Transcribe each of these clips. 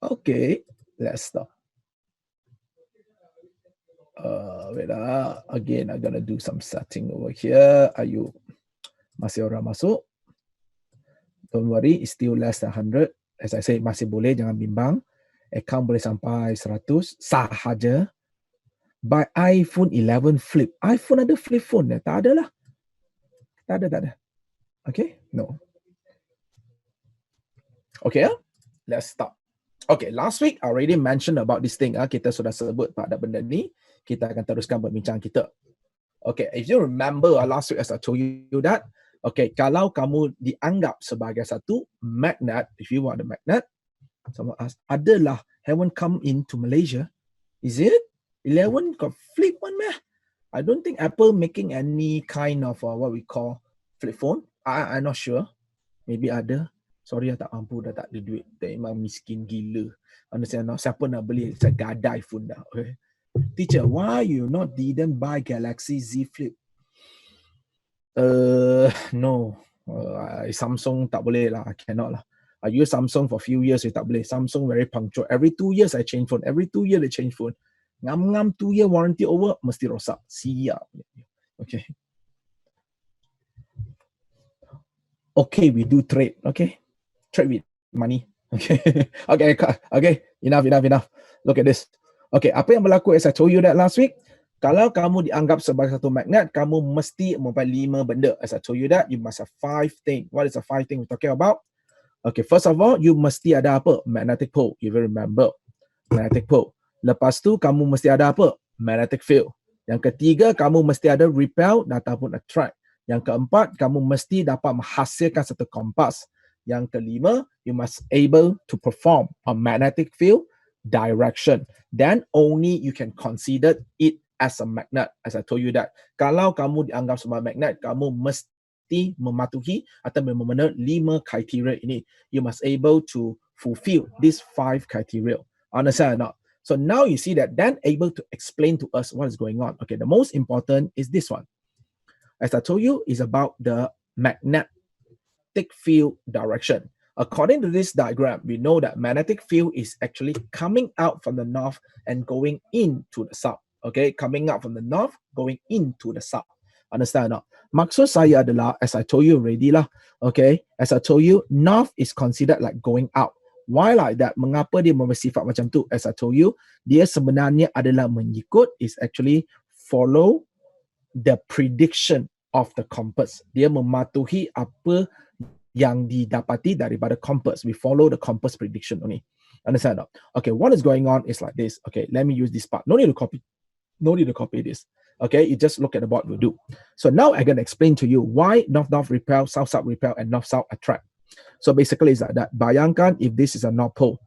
Okay, let's stop. Wait, again, I'm gonna do some setting over here. Are you masih orang masuk? Don't worry, it's still less than 100. As I say, masih boleh, jangan bimbang. Account boleh sampai 100 sahaja. By iPhone 11 Flip. iPhone ada flip phone ya? Tak ada lah. Tak ada. Okay? No. Okay, let's start. Okay, last week I already mentioned about this thing. Kita sudah sebut pada benda ni. Kita akan teruskan perbincangan kita. Okay, if you remember last week as I told you that, okay, kalau kamu dianggap sebagai satu magnet, if you want a magnet, someone ask, adalah haven't come into Malaysia. Is it? 11 got flip one meh? I don't think Apple making any kind of what we call flip phone. I'm not sure. Maybe ada. Sorry, tak mampu, dah tak ada duit. Memang miskin gila. Understand? Siapa nak beli? Saya gadai phone dah. Okay. Teacher, why you not didn't buy Galaxy Z Flip? No. Samsung tak boleh lah. I cannot lah. I use Samsung for a few years, tak boleh. Samsung very punctual. Every 2 years I change phone. Every 2 years they change phone. Ngam 2 year warranty over, mesti rosak. Siap. Okay. Okay, we do trade. Okay. Trade with money. Okay. Okay. Enough. Look at this. Okay, apa yang berlaku as I told you that last week? Kalau kamu dianggap sebagai satu magnet, kamu mesti mempunyai 5 benda. As I told you that, you must have 5 things. What is the 5 things we're talking about? Okay, first of all, you mesti ada apa? Magnetic pole. You will remember. Magnetic pole. Lepas tu, kamu mesti ada apa? Magnetic field. Yang ketiga, kamu mesti ada repel ataupun attract. Yang keempat, kamu mesti dapat menghasilkan satu kompas. Yang kelima, you must able to perform a magnetic field direction. Then only you can consider it as a magnet. As I told you that. Kalau kamu dianggap sebagai magnet, kamu mesti mematuhi atau memenuhi 5 kriteria ini. You must able to fulfill these 5 criteria. Understand or not? So now you see that then able to explain to us what is going on. Okay, the most important is this one. As I told you, is about the magnetic field direction. According to this diagram, we know that magnetic field is actually coming out from the north and going into the south. Okay, coming out from the north, going into the south. Understand or not? Maksud saya adalah, as I told you already lah, okay, as I told you, north is considered like going out. Why like that? Mengapa dia bersifat macam tu? As I told you, dia sebenarnya adalah mengikut, is actually follow the prediction of the compass. Dia mematuhi apa yang didapati daripada compass. We follow the compass prediction only. Understand? Okay, what is going on is like this. Okay, let me use this part. No need to copy this. Okay, you just look at what we do. So now I'm going to explain to you why north-north repel, south-south repel, and north-south attract. So basically it's like that. Bayangkan if this is a north pole.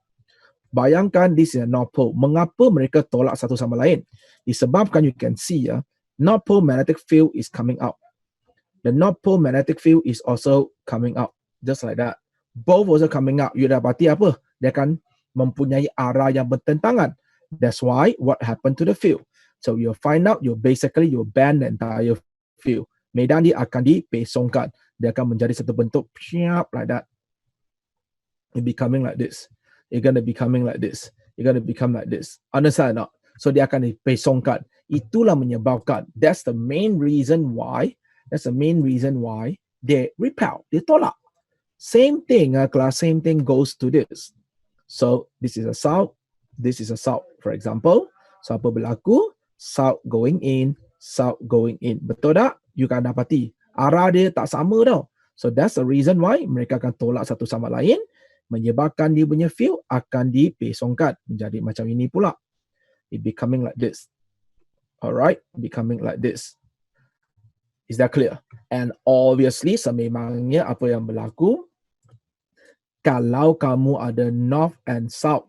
Bayangkan this is a north pole. Mengapa mereka tolak satu sama lain? Disebabkan you can see north pole magnetic field is coming out. The north pole magnetic field is also coming out. Just like that. Both also coming out. You dapati apa? Dia akan mempunyai arah yang bertentangan. That's why what happened to the field. So you'll find out, you bend the entire field. Medan dia akan dipesongkan. Dia akan menjadi satu bentuk like that. It becoming like this. You're going to becoming like this. You're going to become like this. Understand or not? So dia akan dipesongkan. Itulah menyebabkan. That's the main reason why they repel. They tolak. Same thing, class. Same thing goes to this. So this is a south. This is a south. For example, so apa berlaku? South going in. South going in. Betul tak? You kan dapati. Arah dia tak sama tau. So that's the reason why mereka akan tolak satu sama lain, menyebabkan dia punya field akan dipesongkan menjadi macam ini pula. It becoming like this. Alright, becoming like this. Is that clear? And obviously, sememangnya apa yang berlaku, kalau kamu ada north and south,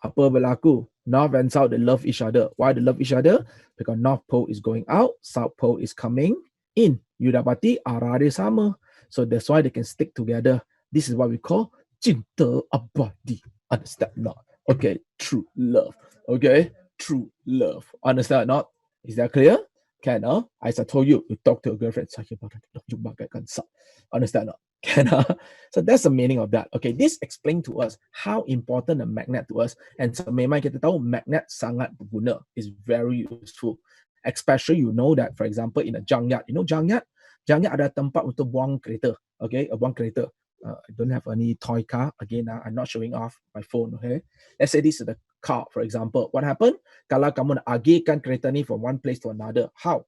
apa berlaku? North and south, they love each other. Why they love each other? Because north pole is going out, south pole is coming in. You dapati arah dia sama. So that's why they can stick together. This is what we call cinta abadi. Understand not? Okay, true love. Okay, true love. Understand not? Is that clear? Can, as I told you, you talk to a girlfriend, saya bagaikan sah. Understand not? So that's the meaning of that. Okay, this explains to us how important a magnet to us. And so memang kita tahu magnet sangat berguna, is very useful. Especially you know that, for example, in a junkyard, you know junkyard ada tempat untuk buang kereta. Okay, buang kereta. I don't have any toy car. Again, I'm not showing off my phone. Okay, let's say this is the car, for example. What happened? Kalau kamu nak agihkan kereta ni from one place to another, how?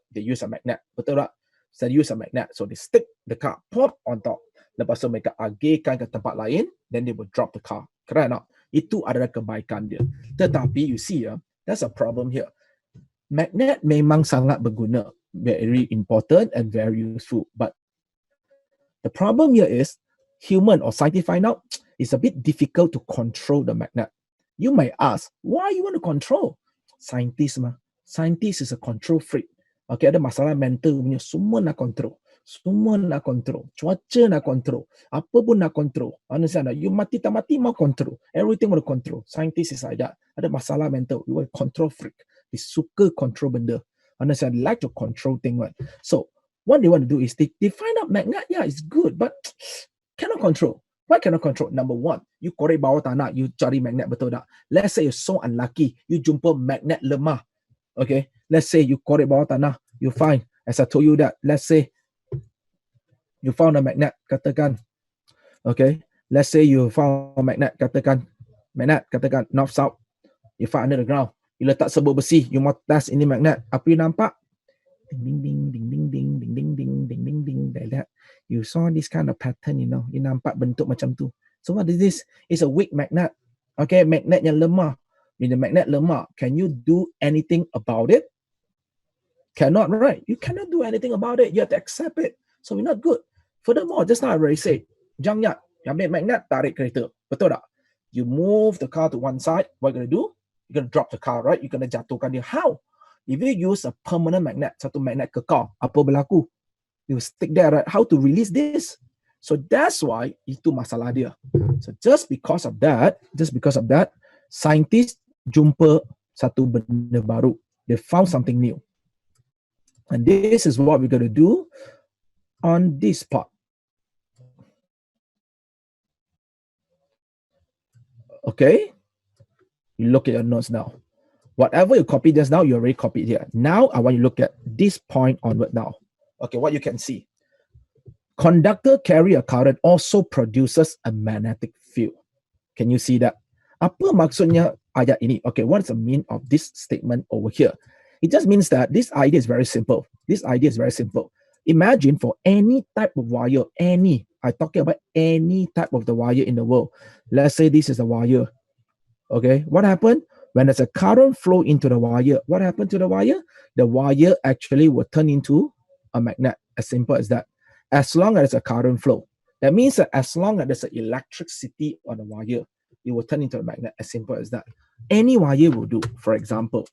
They use a magnet. Betul tak? So they use a magnet. So they stick the car pop on top. Lepas tu mereka agihkan ke tempat lain, then they will drop the car. Keren tak? Itu adalah kebaikan dia. Tetapi you see, there's a problem here. Magnet memang sangat berguna, very important and very useful. But the problem here is, human or scientists find out it's a bit difficult to control the magnet. You might ask, why you want to control? Scientist mah. Scientist is a control freak. Okay, ada masalah mental punya, semua nak control. Semua nak control. Cuaca nak control. Apa pun nak control. Understand? You mati tak mati mau control. Everything want to control. Scientist is like that. Ada masalah mental. You want control freak. Dia suka control benda. Understand? They like to control things. Right? So, what they want to do is they find out magnet, yeah, it's good, but cannot control. Why cannot control? Number one, you korek bawah tanah, you cari magnet, betul tak? Let's say you're so unlucky, you jumpa magnet lemah. Okay, let's say you korek bawah tanah, you find, as I told you that, let's say you found a magnet, katakan, okay, let's say you found a magnet, katakan, north south, you find under the ground, you letak sebut besi, you mau test ini magnet, apa you nampak? Ding ding ding ding ding ding ding ding ding ding ding like that. You saw this kind of pattern, you know. You nampak bentuk macam tu. So what is this? It's a weak magnet. Okay, magnet yang lemah. When the magnet lemah, can you do anything about it? Cannot, right? You cannot do anything about it. You have to accept it. So we're not good. Furthermore, just now I already said, junkyard, you ambil magnet, tarik kereta. Betul tak? You move the car to one side, what you're going to do? You're going to drop the car, right? You're going to jatuhkan dia. How? If you use a permanent magnet, satu magnet kekal, apa berlaku? You stick there, right? How to release this? So that's why itu masalah dia. So just because of that, scientists jumpa satu benda baru. They found something new. And this is what we're going to do on this part. Okay? You look at your notes now. Whatever you copied just now, you already copied here. Now, I want you to look at this point onward now. Okay, what you can see. Conductor carry a current also produces a magnetic field. Can you see that? Apa maksudnya ayat ini? Okay, what is the meaning of this statement over here? It just means that this idea is very simple. Imagine for any type of wire, I'm talking about any type of the wire in the world. Let's say this is a wire. Okay, what happened? When there's a current flow into the wire, what happened to the wire? The wire actually will turn into a magnet, as simple as that. As long as there's a current flow. That means that as long as there's an electricity on the wire, it will turn into a magnet, as simple as that. Any wire will do, for example,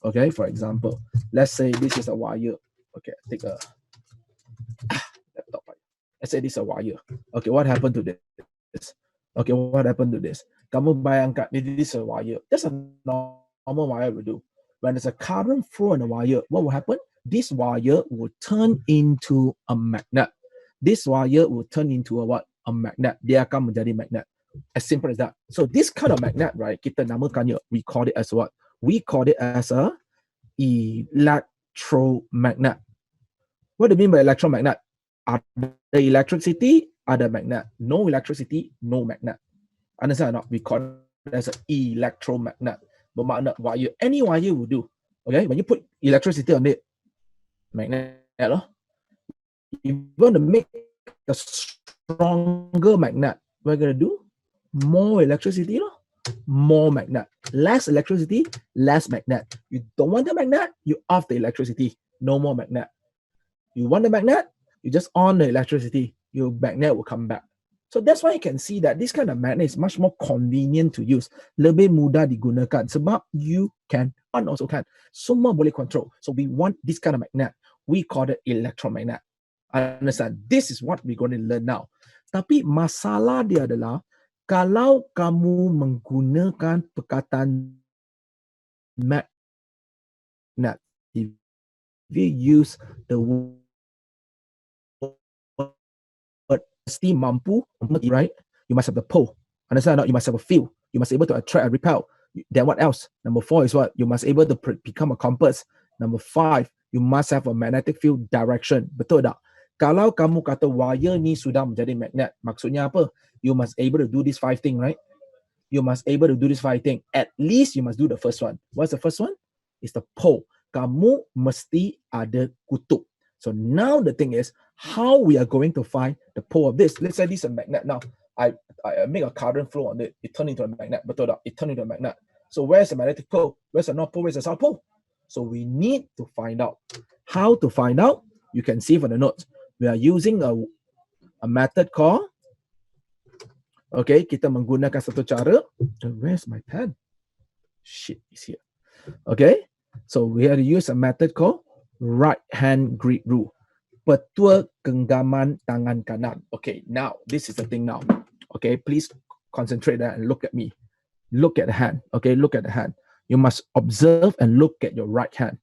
let's say this is a wire. Okay, take a laptop. Let's say this is a wire. Okay, what happened to this? Okay, what happened to this? Kamu bayangkan, this is a wire. That's a normal wire will do. When there's a current flow in the wire, what will happen? This wire will turn into a magnet. This wire will turn into a what? A magnet. Dia akan menjadi magnet. As simple as that. So this kind of magnet, right? Kita namakannya, we call it as what? We call it as a electromagnet. What do you mean by electromagnet? Ada electricity, ada magnet. No electricity, no magnet. Understand or not? We call it as an electromagnet. Bermakna wire, any wire will do. Okay, when you put electricity on it, magnet loh. You want to make a stronger magnet, what are you going to do? More electricity loh. More magnet. Less electricity, less magnet. You don't want the magnet, you off the electricity. No more magnet. You want the magnet, you just on the electricity. Your magnet will come back. So that's why you can see that this kind of magnet is much more convenient to use. Lebih mudah digunakan sebab you can and also can. Semua boleh control. So we want this kind of magnet. We call it electromagnet. Understand? This is what we're going to learn now. Tapi masalah dia adalah kalau kamu menggunakan perkataan magnet, if you use the word mesti mampu, right? You must have the pull. Understand or not? You must have a feel. You must be able to attract and repel. Then what else? Number 4 is what? You must be able to become a compass. Number 5, you must have a magnetic field direction. Betul tak? Kalau kamu kata wire ni sudah menjadi magnet, maksudnya apa? You must able to do this 5 thing, right? You must able to do this 5 thing. At least you must do the first one. What's the first one? It's the pole. Kamu mesti ada kutub. So now the thing is, how we are going to find the pole of this? Let's say this is a magnet now. I make a current flow on it. It turned into a magnet. Betul tak? It turned into a magnet. So where's the magnetic pole? Where's the north pole? Where's the south pole? So we need to find out. How to find out? You can see from the notes. We are using a method called, okay, kita menggunakan satu cara. Where's my pen? Shit, it's here. Okay, so we have to use a method called right hand grip rule. Petua genggaman tangan kanan. Okay, now this is the thing now. Okay, please concentrate and look at me. Look at the hand. Okay, look at the hand. You must observe and look at your right hand.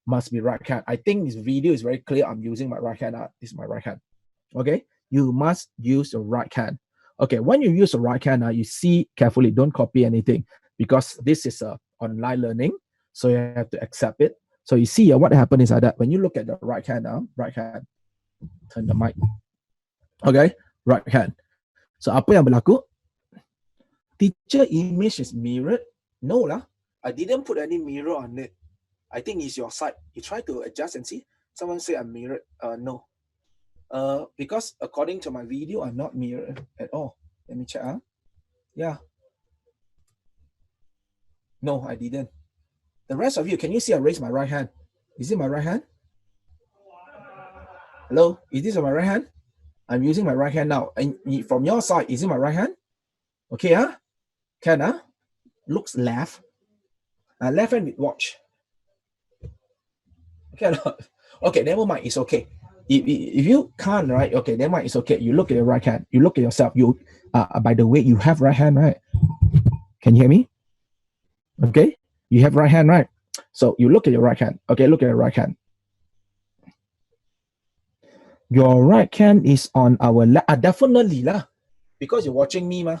Must be right hand. I think this video is very clear. I'm using my right hand. This is my right hand. Okay, you must use your right hand. Okay, when you use the right hand, you see carefully. Don't copy anything because this is a online learning. So you have to accept it. So you see what happened is that when you look at the right hand, turn the mic. Okay, right hand. So apa yang berlaku? Teacher image is mirrored. No lah. I didn't put any mirror on it. I think it's your side. You try to adjust and see. Someone say I'm mirrored. No. Because according to my video, I'm not mirrored at all. Let me check. Yeah. No, I didn't. The rest of you, can you see I raise my right hand? Is it my right hand? Hello? Is this my right hand? I'm using my right hand now. And from your side, is it my right hand? Okay, Can, looks left. Left hand with watch. Okay, okay, never mind, it's okay. If you can't, right? Okay, never mind, it's okay. You look at your right hand. You look at yourself. You, by the way, you have right hand, right? Can you hear me? Okay, you have right hand, right? So you look at your right hand. Okay, look at your right hand. Your right hand is on our left. Definitely lah, because you're watching me, ma.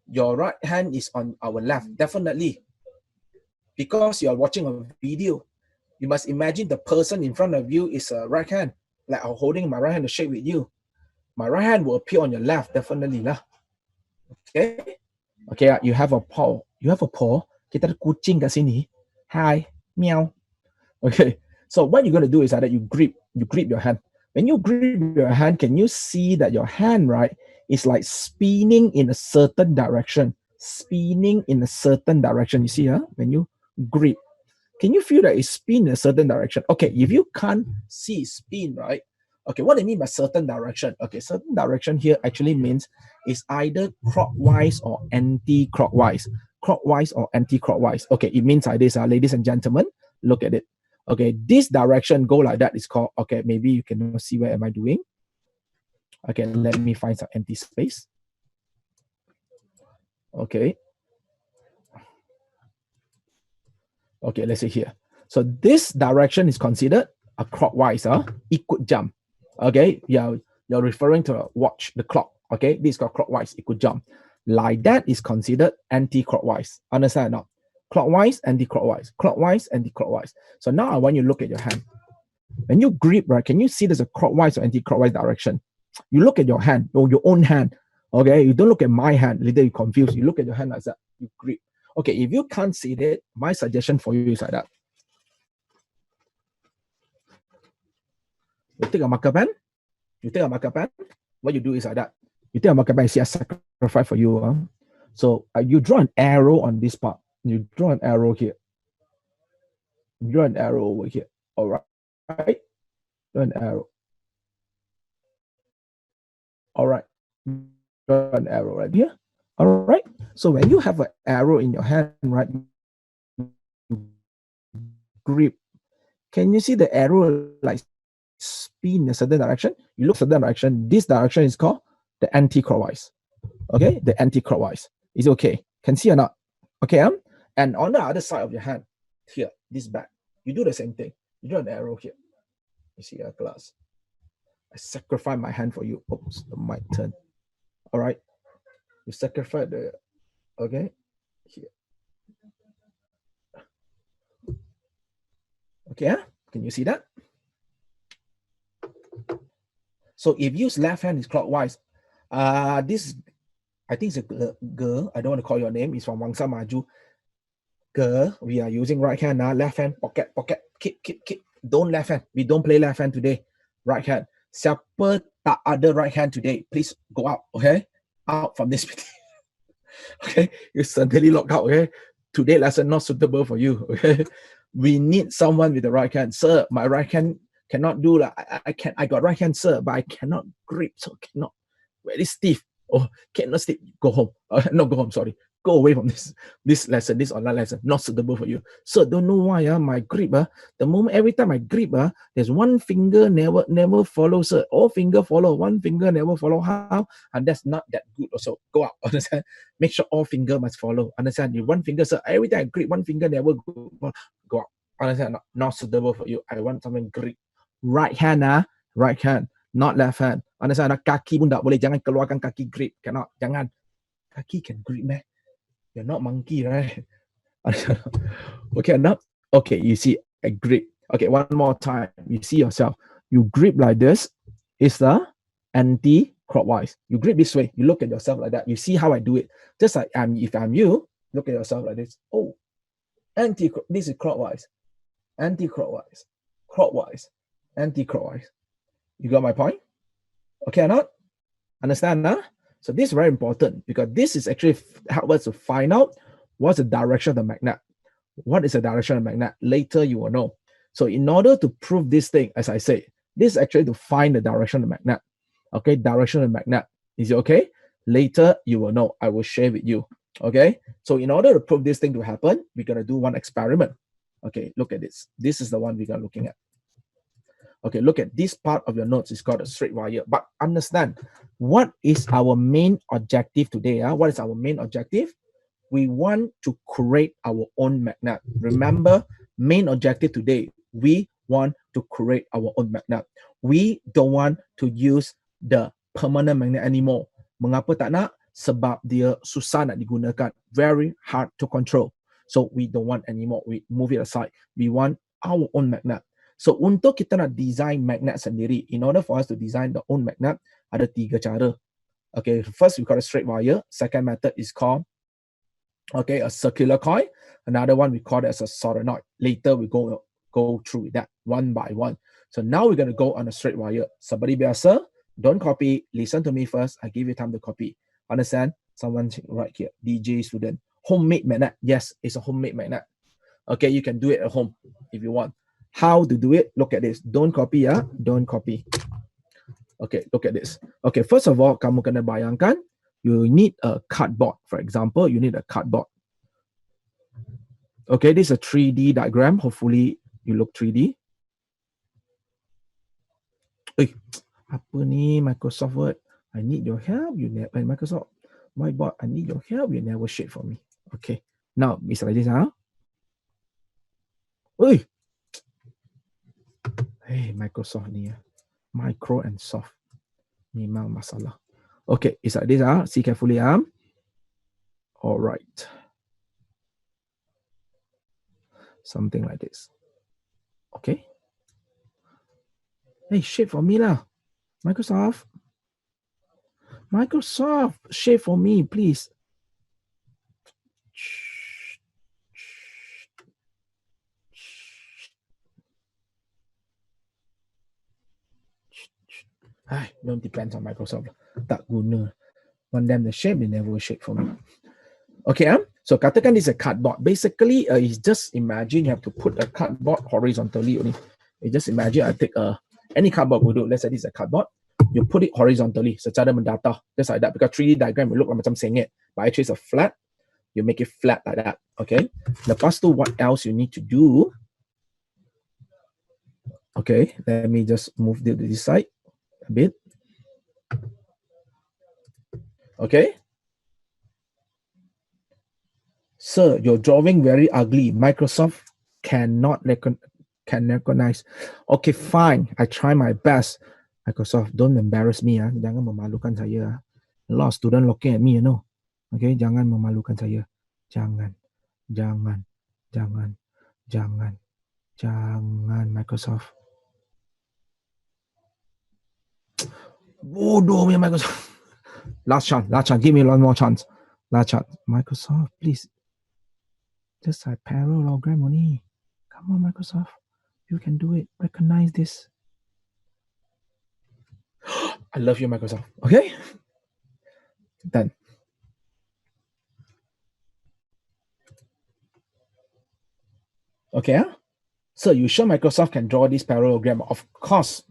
Your right hand is on our left, definitely. Because you are watching a video, you must imagine the person in front of you is a right hand. Like I'm holding my right hand to shake with you. My right hand will appear on your left, definitely lah. Okay, okay. You have a paw. You have a paw. Kita ada kucing kat sini. Hi, meow. Okay. So what you're gonna do is that you grip your hand. When you grip your hand, can you see that your hand, right, is like spinning in a certain direction? Spinning in a certain direction. You see, when you grip, can you feel that it spin in a certain direction? Okay, if you can't see spin, right? Okay, what I mean by certain direction? Okay, certain direction here actually means it's either clockwise or anti-clockwise. Clockwise or anti-clockwise. Okay, it means like this, ladies and gentlemen, look at it. Okay, this direction go like that is called, okay, maybe you can see where am I doing. Okay, let me find some empty space. Okay. Okay, let's see here. So this direction is considered a clockwise, ikut jam. Okay, you're referring to a watch, the clock. Okay, this is called clockwise, ikut jam. Like that is considered anti-clockwise. Understand or not? Clockwise, anti-clockwise, clockwise, anti-clockwise. So now I want you to look at your hand. When you grip, right, can you see there's a clockwise or anti-clockwise direction? You look at your hand, or your own hand. Okay, you don't look at my hand. Later you confuse. You look at your hand like that. You grip. Okay, if you can't see that, my suggestion for you is like that. You take a marker pen. You take a marker pen. What you do is like that. You take a marker pen. You see a sacrifice for you. So you draw an arrow on this part. You draw an arrow here. You draw an arrow over here. All right. Draw an arrow. All right. Draw an arrow right here. All right. So when you have an arrow in your hand, right, grip. Can you see the arrow like spin in a certain direction? You look certain direction. This direction is called the anti-clockwise. Okay, the anti-clockwise. Is okay. Can see or not? Okay, and on the other side of your hand, here, this back, you do the same thing. You draw an arrow here. You see a glass. I sacrifice my hand for you. Oops, the mic turn. All right. You sacrifice the, okay. Here. Okay, can you see that? So if use left hand is clockwise, this, I think it's a girl. I don't want to call your name. It's from Wangsa Maju. Girl, we are using right hand now. Left hand, pocket, keep. Don't left hand. We don't play left hand today. Right hand. Siapa tak ada right hand today, please go out, okay? Out from this meeting. Okay, you suddenly locked out, okay? Today lesson not suitable for you, okay? We need someone with the right hand. Sir, my right hand cannot do like I got right hand, sir, but I cannot grip, so cannot. Very stiff. Oh, cannot stiff. Go home. Not go home, sorry. Go away from this lesson, this online lesson, not suitable for you. So don't know why my grip, the moment every time I grip, there's one finger never follow, sir. All finger follow, one finger never follow. How? And that's not that good also. Go out, understand? Make sure all finger must follow. Understand? You one finger, sir. Every time I grip, one finger never go out. Understand? Not suitable for you. I want something grip. Right hand, right hand, not left hand. Understand? Kaki pun tak boleh. Jangan keluarkan kaki grip. Cannot. Jangan. Kaki can grip, man. You're not monkey, right? Okay, enough. Okay, you see a grip. Okay, one more time. You see yourself. You grip like this. It's the anti-clockwise. You grip this way. You look at yourself like that. You see how I do it. Just like if I'm you, look at yourself like this. Oh, this is clockwise. Anti-clockwise. Clockwise. Anti-clockwise. You got my point? Okay or not? Understand now? So this is very important because this is actually help us to find out what's the direction of the magnet. What is the direction of the magnet? Later you will know. So in order to prove this thing, as I say, this is actually to find the direction of the magnet. Okay, direction of the magnet. Is it okay? Later you will know. I will share with you. Okay, so in order to prove this thing to happen, we're going to do one experiment. Okay, look at this. This is the one we are looking at. Okay, look at this part of your notes. It's called a straight wire. But understand, what is our main objective today? What is our main objective? We want to create our own magnet. Remember, main objective today, we want to create our own magnet. We don't want to use the permanent magnet anymore. Mengapa tak nak? Sebab dia susah nak digunakan. Very hard to control. So we don't want anymore. We move it aside. We want our own magnet. So untuk kita nak design magnet sendiri, in order for us to design the own magnet, ada 3 cara. Okay, first we got a straight wire. Second method is called, okay, a circular coil. Another one we call it as a solenoid. Later we go through that one by one. So now we're going to go on a straight wire. Somebody biasa, don't copy. Listen to me first. I give you time to copy. Understand? Someone right here, DJ student. Homemade magnet. Yes, it's a homemade magnet. Okay, you can do it at home if you want. How to do it? Look at this. Don't copy, don't copy. Okay, look at this. Okay, first of all, kamu kena bayangkan, you need a cardboard. For example, you need a cardboard. Okay, this is a 3D diagram. Hopefully, you look 3D. Apa ni Microsoft Word? I need your help. You never, Microsoft Whiteboard. I need your help. You never share for me. Okay, now it's like this, Hey, Microsoft ni micro and soft. Memang masalah. Okay, it's like this, see carefully, All right. Something like this. Okay. Hey, share for me lah. Microsoft, share for me, please. Don't depend on Microsoft. Tak guna. Want them to shape, they never shape for me. Okay, so katakan this is a cardboard. Basically, it's just imagine you have to put a cardboard horizontally only. You just imagine I take any cardboard will do. Let's say this is a cardboard. You put it horizontally, secara mendatar, just like that. Because 3D diagram will look like macam sengit, but actually it's a flat. You make it flat like that. Okay. Lepas tu, what else you need to do? Okay, let me just move this side a bit. Okay. Sir, your drawing very ugly. Microsoft cannot recognize. Okay, fine. I try my best. Microsoft, don't embarrass me. Jangan memalukan saya. A lot of students looking at me, Okay, jangan memalukan saya. Jangan, jangan, jangan, jangan, jangan Microsoft. Bodoh punya Microsoft. Last chance. Give me one more chance. Last chance. Microsoft, please. Just a parallelogram only. Come on, Microsoft. You can do it. Recognize this. I love you, Microsoft. Okay? Done. Okay, So you sure Microsoft can draw this parallelogram? Of course.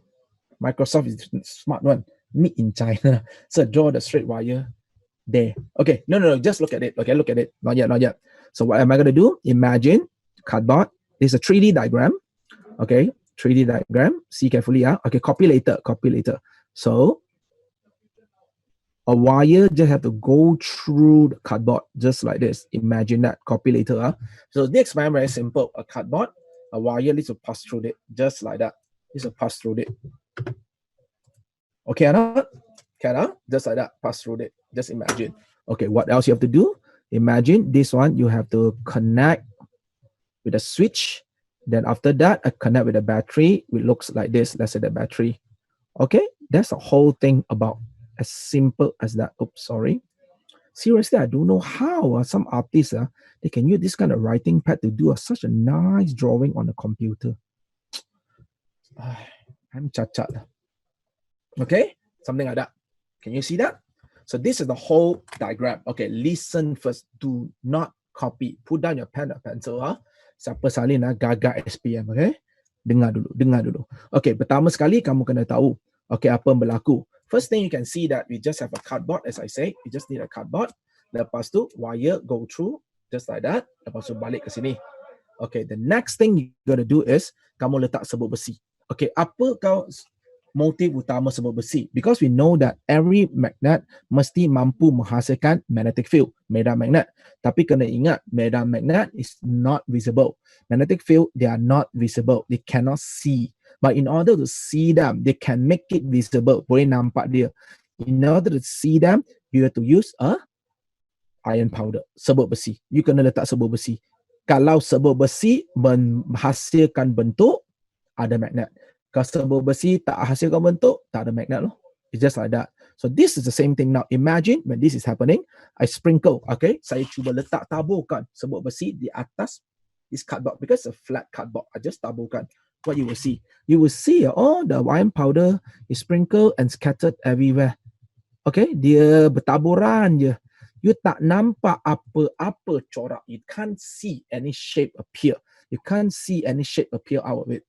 Microsoft is smart one. Made in China. So draw the straight wire there. Okay, no, just look at it. Okay, look at it. Not yet. So what am I going to do? Imagine cardboard. This is a 3D diagram. Okay, 3D diagram. See carefully. Okay, copy later. So a wire just have to go through the cardboard, just like this. Imagine that. Copy later. So the experiment very simple. A cardboard, a wire needs to pass through it, just like that. Needs to pass through it. Okay, just like that. Pass through it. Just imagine. Okay, what else you have to do? Imagine this one. You have to connect with a switch. Then after that, I connect with a battery. It looks like this. Let's say the battery. Okay, that's the whole thing about. As simple as that. Oops, sorry. Seriously, I don't know how some artists they can use this kind of writing pad to do such a nice drawing on the computer. I'm cacat. Okay, something like that. Can you see that? So this is the whole diagram. Okay, listen first. Do not copy. Put down your pen or pencil. Siapa salin gagal SPM. Okay, dengar dulu. Okay, pertama sekali kamu kena tahu. Okay, apa yang berlaku? First thing you can see that we just have a cardboard, as I say. We just need a cardboard. Lepas tu wire go through just like that. Lepas tu balik ke sini. Okay, the next thing you gotta do is kamu letak sebut besi. Okay, apa kau motif utama sebut besi? Because we know that every magnet mesti mampu menghasilkan magnetic field, medan magnet. Tapi kena ingat, medan magnet is not visible. Magnetic field, they are not visible. They cannot see. But in order to see them, they can make it visible. Boleh nampak dia. In order to see them, you have to use a iron powder, sebut besi. You kena letak sebut besi. Kalau sebut besi menghasilkan bentuk, ada magnet. Kalau sebut besi tak hasilkan bentuk, tak ada magnet loh. It's just like that. So this is the same thing now. Imagine when this is happening, I sprinkle, okay? Saya cuba letak taburkan sebut besi di atas this cardboard because it's a flat cardboard. I just taburkan. What you will see? You will see all the iron powder is sprinkled and scattered everywhere. Okay? Dia bertaburan je. You tak nampak apa-apa corak. You can't see any shape appear. You can't see any shape appear out of it.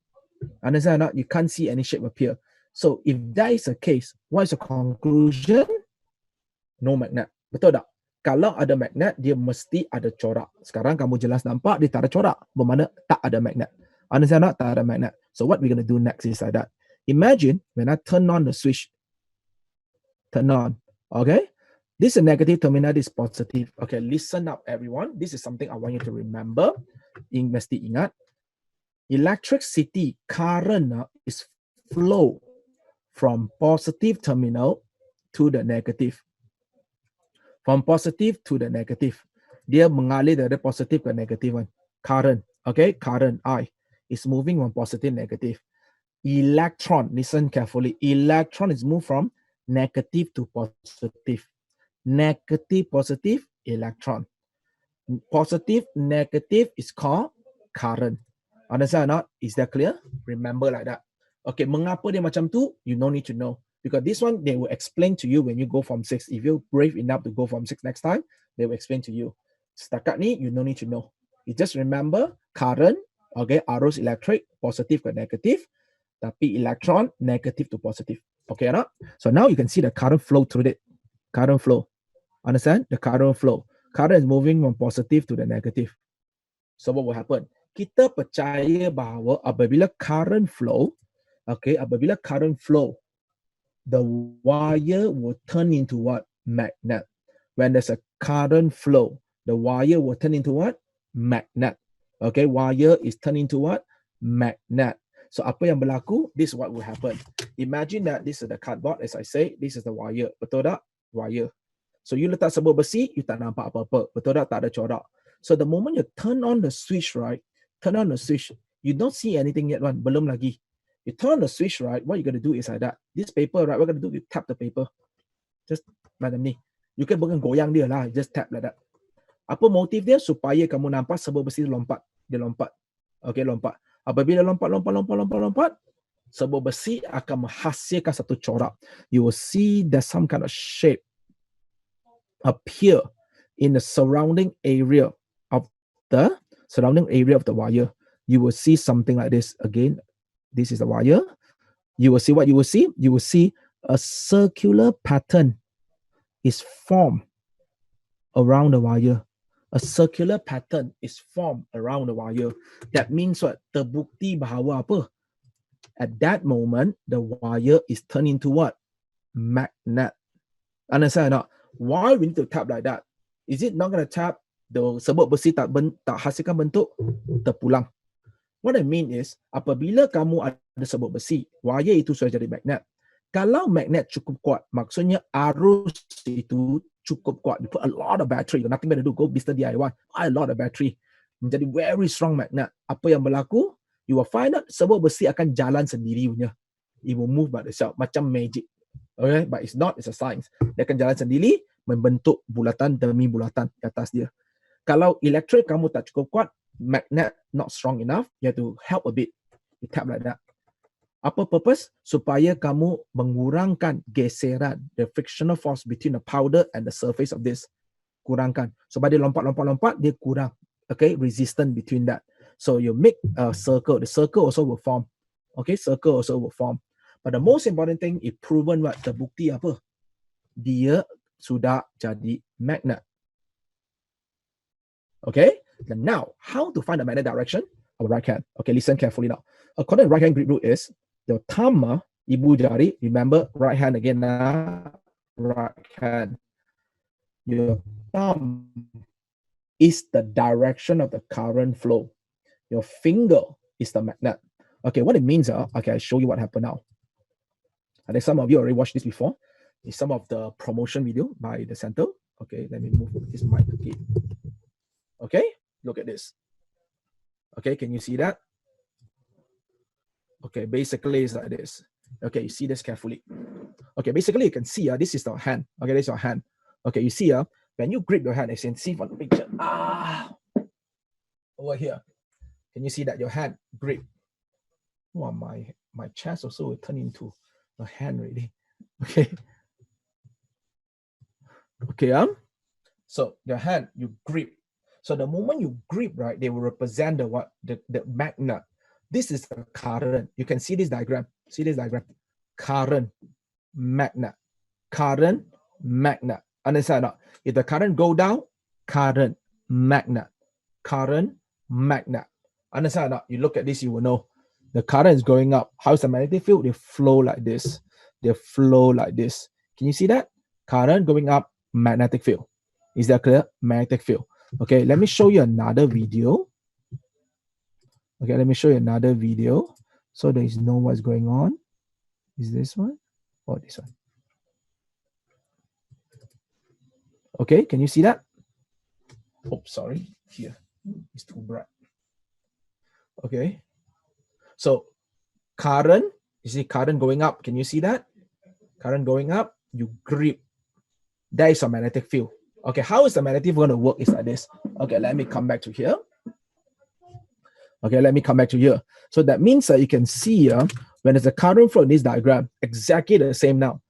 Understand or not? You can't see any shape appear. So if that is the case, what is the conclusion? No magnet. Betul tak? Kalau ada magnet, dia mesti ada corak. Sekarang kamu jelas nampak dia tak ada corak. Bermakna tak ada magnet. Understand or not? Tak ada magnet. So what we're going to do next is like that. Imagine when I turn on the switch. Turn on. Okay? This is negative terminal, this is positive. Okay, listen up everyone. This is something I want you to remember. Mesti ingat. Electricity current is flow from positive terminal to the negative. From positive to the negative. Dia mengalir dari positif ke negatif. Current, okay? Current I is moving from positive negative. Electron, listen carefully. Electron is moved from negative to positive. Negative, positive, electron. Positive, negative is called current. Understand or not? Is that clear? Remember like that. Okay, mengapa dia macam tu? You no need to know. Because this one, they will explain to you when you go Form 6. If you're brave enough to go Form 6 next time, they will explain to you. Setakat ni, you no need to know. You just remember current, okay, arus elektrik, positif ke negatif, tapi electron, negative to positive. Okay or not? So now you can see the current flow through it. Current flow. Understand? The current flow. Current is moving from positive to the negative. So what will happen? Kita percaya bahawa apabila current flow, okay, apabila current flow, the wire will turn into what? Magnet. When there's a current flow, the wire will turn into what? Magnet. Okay, wire is turning into what? Magnet. So apa yang berlaku, this is what will happen. Imagine that this is the cardboard, as I say, this is the wire. Betul tak? Wire. So you letak sebut besi, you tak nampak apa-apa. Betul tak? Tak ada corak. So the moment you turn on the switch, right? Turn on the switch, you don't see anything yet, one. Belum lagi. You turn on the switch, right? What you're going to do is like that. This paper, right? What you're going to do, you tap the paper. Just macam ni. You can bukan goyang dia lah. Just tap like that. Apa motif dia? Supaya kamu nampak sebut besi lompat. Dia lompat. Okay, lompat. Apabila lompat, sebut besi akan menghasilkan satu corak. You will see there's some kind of shape appear in the surrounding area of the wire. You will see something like this. Again, this is the wire. You will see what you will see. You will see a circular pattern is formed around the wire. A circular pattern is formed around the wire. That means what? Terbukti bahawa apa? At that moment, the wire is turned into what? Magnet. Understand or not? Why we need to tap like that? Is it not going to tap the sebut besi tak hasilkan bentuk? Terpulang. What I mean is, apabila kamu ada sebut besi, wire itu sudah jadi magnet. Kalau magnet cukup kuat, maksudnya arus itu cukup kuat. You put a lot of battery, nothing better to do, go Mr. DIY, buy a lot of battery. Menjadi very strong magnet. Apa yang berlaku? You will find out sebut besi akan jalan sendiri punya. It will move by itself, macam magic. Okay, but it's not, it's a science. Dia akan jalan sendiri, membentuk bulatan demi bulatan di atas dia. Kalau elektrik kamu tak cukup kuat, magnet not strong enough, you have to help a bit. You tap like that. Apa purpose? Supaya kamu mengurangkan geseran, the frictional force between the powder and the surface of this. Kurangkan. Supaya dia lompat, dia kurang. Okay, resistance between that. So you make a circle. The circle also will form. Okay, circle also will form. But the most important thing is proven what? Terbukti apa? Dia sudah jadi magnet. Okay? And now, how to find the magnet direction? Our right hand. Okay, listen carefully now. According to right hand grip rule is, the thumb, ibu jari, remember, right hand again, right hand. Your thumb is the direction of the current flow. Your finger is the magnet. Okay, what it means, okay, I'll show you what happened now. I think some of you already watched this before. It's some of the promotion video by the center. Okay, let me move this mic again. Okay, look at this. Okay, can you see that? Okay, basically it's like this. Okay, you see this carefully. Okay, basically you can see this is your hand. Okay, this is your hand. Okay, you see when you grip your hand, as you can see from the picture. Over here. Can you see that your hand grip? Oh, my chest also will turn into a hand really. Okay. Okay, so your hand, you grip. So the moment you grip, right, they will represent the magnet. This is the current. You can see this diagram. See this diagram? Current, magnet. Current, magnet. Understand or not? If the current go down, current, magnet. Current, magnet. Understand or not? You look at this, you will know. The current is going up. How is the magnetic field? They flow like this. They flow like this. Can you see that? Current going up, magnetic field. Is that clear? Magnetic field. Okay, let me show you another video. Okay, let me show you another video so that you know what's going on. Is this one or this one? Okay, can you see that? Oh, sorry. Here, it's too bright. Okay. So, current, you see current going up. Can you see that? Current going up, you grip. That is a magnetic field. Okay, how is the magnetic field going to work? Is like this. Okay, let me come back to here. Okay, let me come back to here. So that means that you can see when there's a current flow in this diagram, exactly the same now.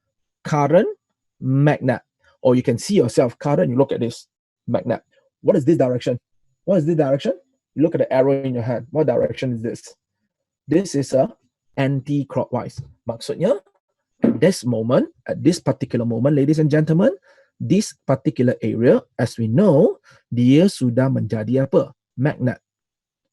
Current, magnet. Or you can see yourself, current, you look at this, magnet. What is this direction? What is this direction? You look at the arrow in your hand. What direction is this? This is a anti-clockwise. Maksudnya, at this moment, at this particular moment, ladies and gentlemen, this particular area, as we know, dia sudah menjadi apa? Magnet.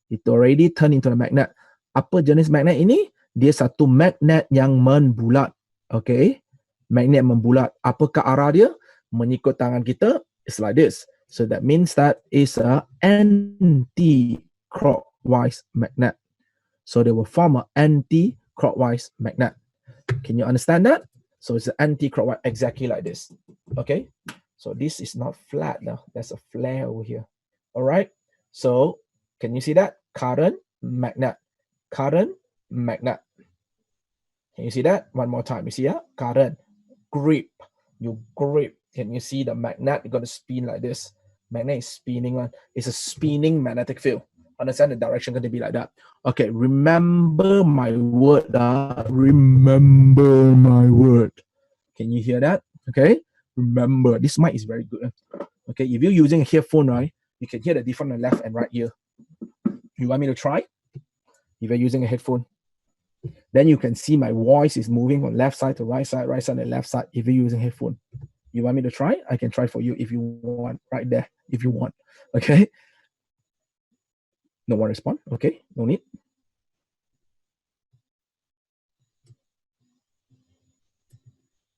It already turned into a magnet. Apa jenis magnet ini? Dia satu magnet yang membulat. Okay? Magnet membulat. Apakah arah dia? Mengikut tangan kita, it's like this. So that means that is a anti-clockwise magnet. So they will form an anti-clockwise magnet. Can you understand that? So it's an anti-clockwise, exactly like this. Okay. So this is not flat now. There's a flare over here. All right. So can you see that? Current, magnet. Current, magnet. Can you see that? One more time. You see that? Current, grip. You grip. Can you see the magnet? You're going to spin like this. Magnet is spinning one. It's a spinning magnetic field. Understand the direction going to be like that. Okay, remember my word. Remember my word. Can you hear that? Okay, remember. This mic is very good. Okay, if you're using a headphone, right, you can hear the difference on the left and right ear. You want me to try? If you're using a headphone, then you can see my voice is moving from left side to right side to left side if you're using headphone. You want me to try? I can try for you if you want, right there, if you want. Okay. No one respond. Okay, no need.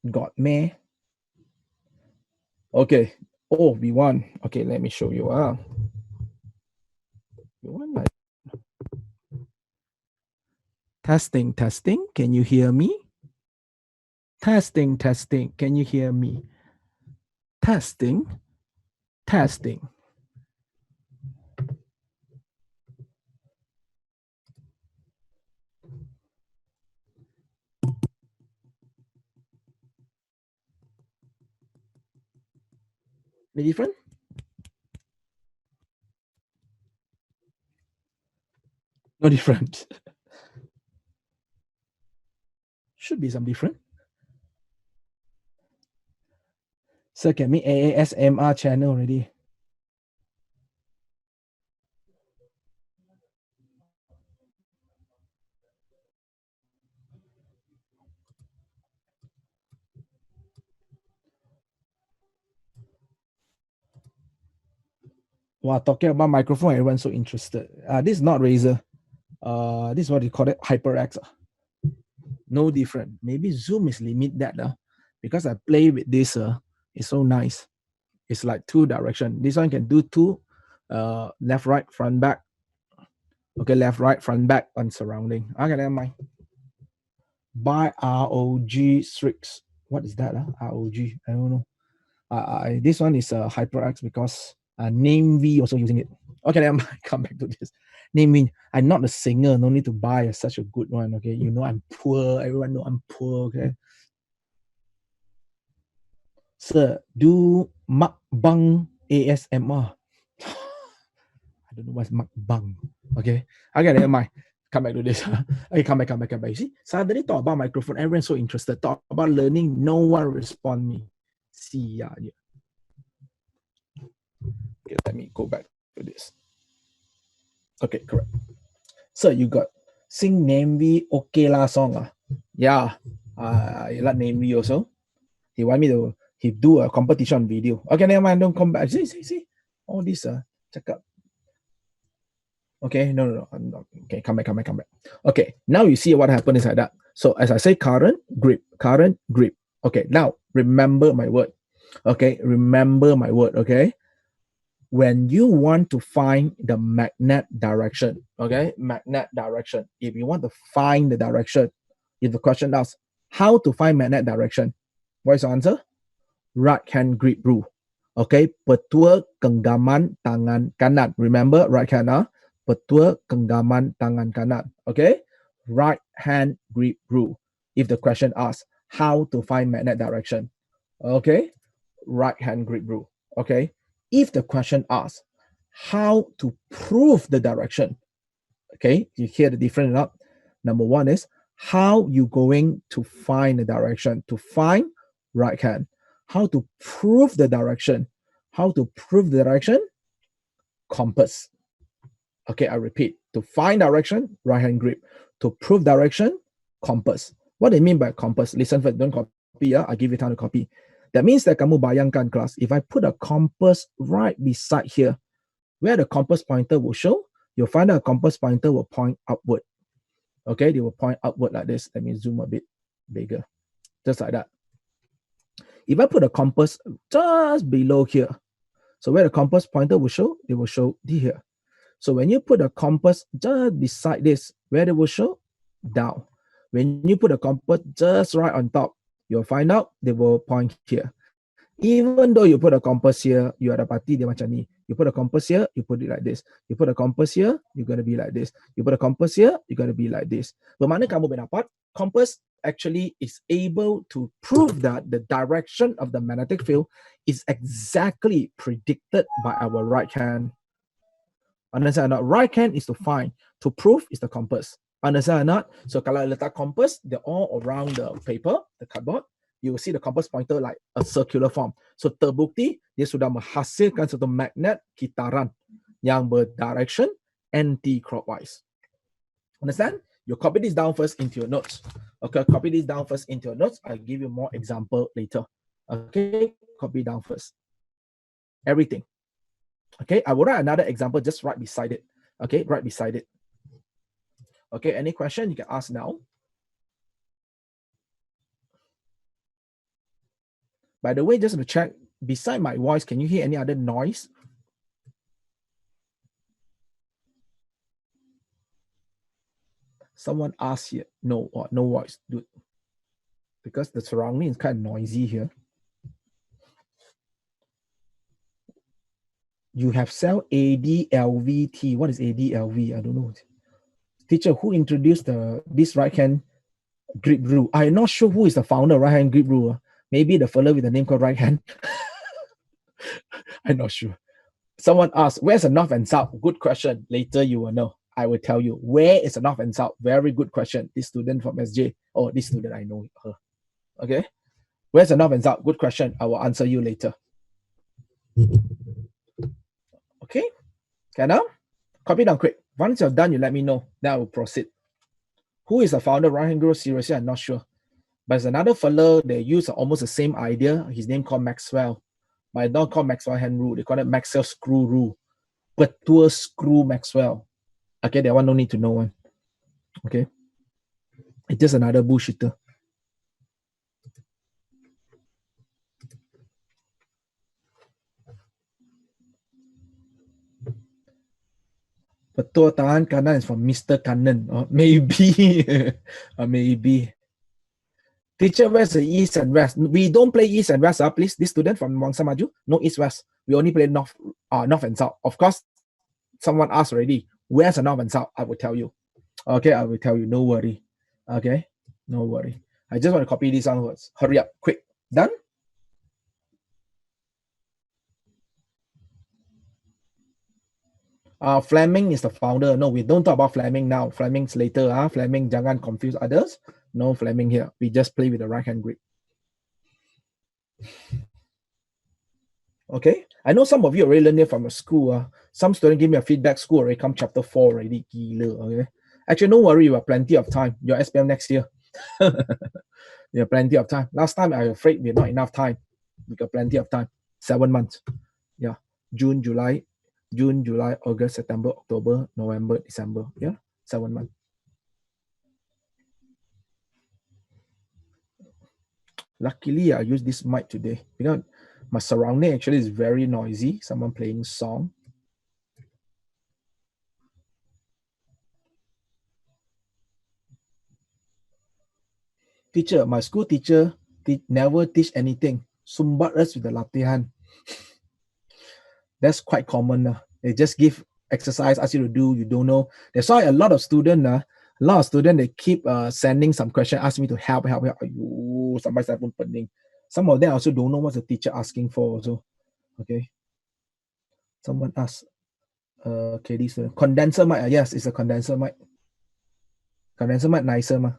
Got me. Okay. Oh, we won. Okay, let me show you. We won like testing. Can you hear me? Testing. Can you hear me? Testing. Any different? No different. Should be some different. Sir, can me ASMR channel already. Wow, talking about microphone, everyone's so interested. This is not Razer. This is what you call it, HyperX. No different. Maybe Zoom is limit that because I play with this. It's so nice. It's like two direction. This one can do two, left, right, front, back. Okay, left, right, front, back, and surrounding. Okay, never mind. By ROG Strix. What is that? ROG. I don't know. This one is HyperX because Name V also using it. Okay, then I come back to this. Name V. I'm not a singer. No need to buy such a good one. Okay, you know I'm poor. Everyone know I'm poor. Okay. Sir, do mukbang ASMR. I don't know what's mukbang. Okay, never mind. Come back to this. Okay, come back. You see, suddenly talk about microphone. Everyone's so interested. Talk about learning. No one respond me. See ya. Okay, let me go back to this. Okay, correct. So you got sing Name V okay lah song. Yeah. You like Name V also? He want me to do a competition video. Okay, never mind. Don't come back. See. All this check up. Okay, no. I'm not. Okay, come back. Okay, now you see what happened is like that. So as I say, current, grip. Okay, now remember my word. Okay, remember my word. Okay, when you want to find the magnet direction, okay, magnet direction. If you want to find the direction, if the question asks how to find magnet direction, what is the answer? Right hand grip rule. Okay, petua genggaman tangan kanan. Remember, right hand, petua genggaman tangan kanan. Okay, right hand grip rule. If the question asks how to find magnet direction, okay, right hand grip rule. Okay, if the question asks how to prove the direction, okay, you hear the difference up. Number one is how you going to find the direction. To find, right hand. How to prove the direction. Compass. Okay, I repeat. To find direction, right hand grip. To prove direction, compass. What do you mean by compass? Listen first, don't copy. I give you time to copy. That means that kamu bayangkan class, if I put a compass right beside here, where the compass pointer will show, you'll find that a compass pointer will point upward. Okay, they will point upward like this. Let me zoom a bit bigger. Just like that. If I put a compass just below here, so where the compass pointer will show, it will show here. So when you put a compass just beside this, where they will show? Down. When you put a compass just right on top, you'll find out they will point here. Even though you put a compass here, you are dapati dia macam ni. You put a compass here, you put it like this. You put a compass here, you're going to be like this. You put a compass here, you're going to be like this. Bermakna kamu berdapat, compass actually is able to prove that the direction of the magnetic field is exactly predicted by our right hand. Understand or not? Right hand is to find. To prove is the compass. Understand or not? So kalau letak compass, they're all around the paper, the cardboard. You will see the compass pointer like a circular form. So terbukti dia sudah menghasilkan satu magnet kitaran yang berdirection anti-clockwise. Understand? You copy this down first into your notes. Okay, copy this down first into your notes. I'll give you more example later. Okay, copy down first. Everything. Okay, I will write another example just right beside it. Okay, right beside it. Okay, any question you can ask now. By the way, just to check, beside my voice, can you hear any other noise? Someone asked here. No, no voice, dude. Because the surrounding is kind of noisy here. You have cell ADLVT. What is ADLV? I don't know. Teacher, who introduced this right-hand grip rule? I'm not sure who is the founder of right-hand grip rule. Maybe the fellow with the name called right hand. I'm not sure. Someone asked, where's the north and south? Good question. Later you will know. I will tell you. Where is the north and south? Very good question. This student from SJ. Oh, this student, I know her. Okay. Where's the north and south? Good question. I will answer you later. Okay. Can I? Copy down quick. Once you're done, you let me know. Then I will proceed. Who is the founder of right-hand grip? Seriously, I'm not sure. But there's another fellow, they use almost the same idea. His name called Maxwell. But I don't call Maxwell hand rule. They call it Maxwell screw rule. Betul screw Maxwell. Okay, that one no need to know one. Okay. It's just another bullshitter. Betul tangan kanan is from Mr. Kanan. Or maybe. Or maybe. Teacher, where's the east and west? We don't play east and west, please. This student from Wangsa Maju, no east west. We only play north and south. Of course, someone asked already, where's the north and south? I will tell you. Okay, I will tell you. No worry. Okay, no worry. I just want to copy these words. Hurry up, quick. Done? Fleming is the founder. No, we don't talk about Fleming now. Fleming's later. Fleming, jangan confuse others. No Fleming here. We just play with the right hand grip. Okay, I know some of you already learned it from a school. Some students give me a feedback. School already come chapter 4 already. Okay, actually, no worry. You have plenty of time. Your SPM next year. You have plenty of time. Last time, I'm afraid we have not enough time. We got plenty of time. 7 months. Yeah, June, July, August, September, October, November, December. Yeah, 7 months. Luckily, I use this mic today because my surrounding actually is very noisy. Someone playing song. Teacher, my school teacher never teach anything. Sumbat us with the latihan. That's quite common. They just give exercise, ask you to do, you don't know. That's why a lot of students, they keep sending some question, ask me to help. Ayuh, sampai saya pun pening. Some of them also don't know what the teacher asking for also. Okay. Someone asked, KD student, condenser mic. Yes, it's a condenser mic. Condenser mic nicer mah.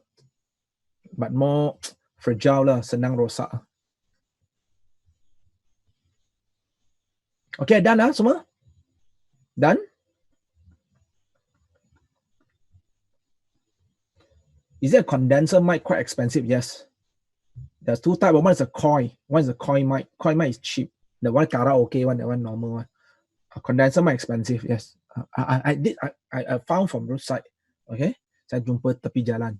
But more fragile lah, senang rosak. Okay, done semua? Done? Is it a condenser mic? Quite expensive, yes. There's two types. One is a koi. One is a koi mic. Koi mic is cheap. The one karaoke one, that one normal one. A condenser mic expensive, yes. I found from roadside. Okay, saya jumpa tepi jalan.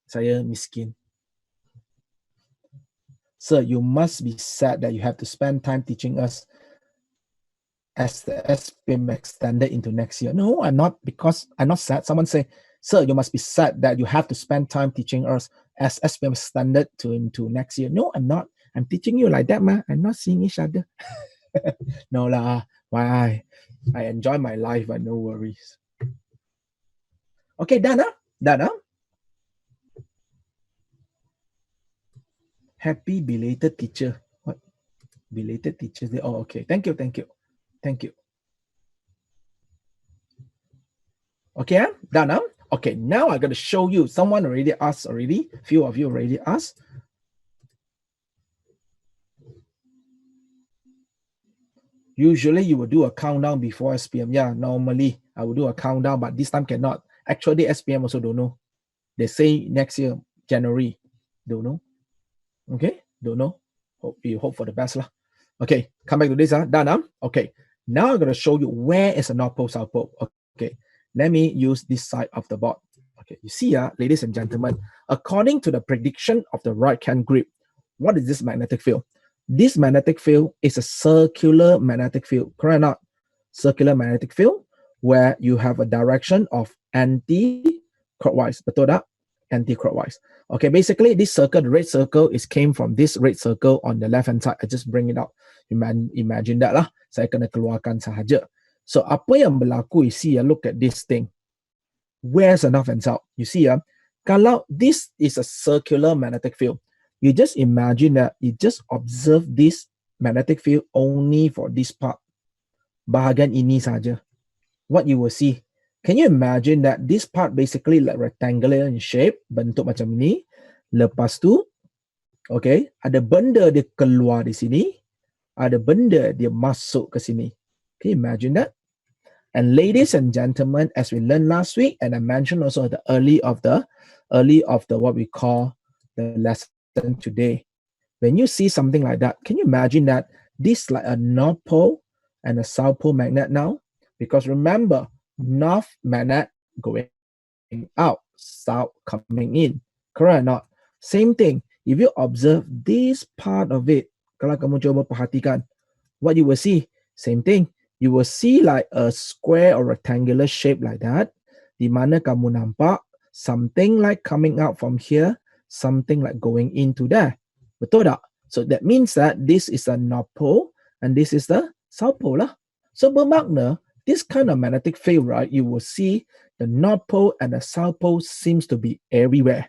Saya miskin. Sir, you must be sad that you have to spend time teaching us as the SPM extended into next year. No, I'm not, because I'm not sad. Someone say, sir, you must be sad that you have to spend time teaching us as SPM extended into next year. No, I'm not. I'm teaching you like that, man. I'm not seeing each other. No lah. Why? I enjoy my life, but no worries. Okay, done, huh? Done, huh? Happy belated teacher. What? Belated Teachers Day. Oh, okay. Thank you. Okay, done, huh? Okay, now I'm going to show you. Someone already asked already. Few of you already asked. Usually you will do a countdown before SPM. Yeah, normally I will do a countdown, but this time cannot. Actually, SPM also don't know. They say next year, January. Don't know. Okay, don't know. Hope for the best lah. Okay, come back to this. Done. Okay, now I'm going to show you where is a North Pole, South Pole. Okay, let me use this side of the board. Okay, you see, ladies and gentlemen, according to the prediction of the right hand grip, what is this magnetic field? This magnetic field is a circular magnetic field, correct or not? Circular magnetic field where you have a direction of anti-clockwise, betul tak? Anti-clockwise. Okay, basically this circle, the red circle, came from this red circle on the left hand side. I just bring it out. Imagine that lah. Saya kena keluarkan sahaja. So apa yang berlaku? You see, look at this thing. Where's the north and south? You see, kalau this is a circular magnetic field, you just imagine that you just observe this magnetic field only for this part. Bahagian ini saja. What you will see, can you imagine that this part basically like rectangular in shape, bentuk macam ini. Lepas tu, okay, ada benda dia keluar di sini, ada benda dia masuk ke sini. Can you imagine that? And ladies and gentlemen, as we learned last week, and I mentioned also at the early of the what we call the lesson today, when you see something like that, can you imagine that this like a North Pole and a South Pole magnet now? Because remember, North magnet going out, South coming in. Correct or not? Same thing. If you observe this part of it, kalau kamu coba perhatikan, what you will see, same thing. You will see like a square or rectangular shape like that, di mana kamu nampak something like coming out from here, something like going into there. Betul tak? So that means that this is the North Pole and this is the South Pole lah. So bermakna, this kind of magnetic field, right, you will see the North Pole and the South Pole seems to be everywhere.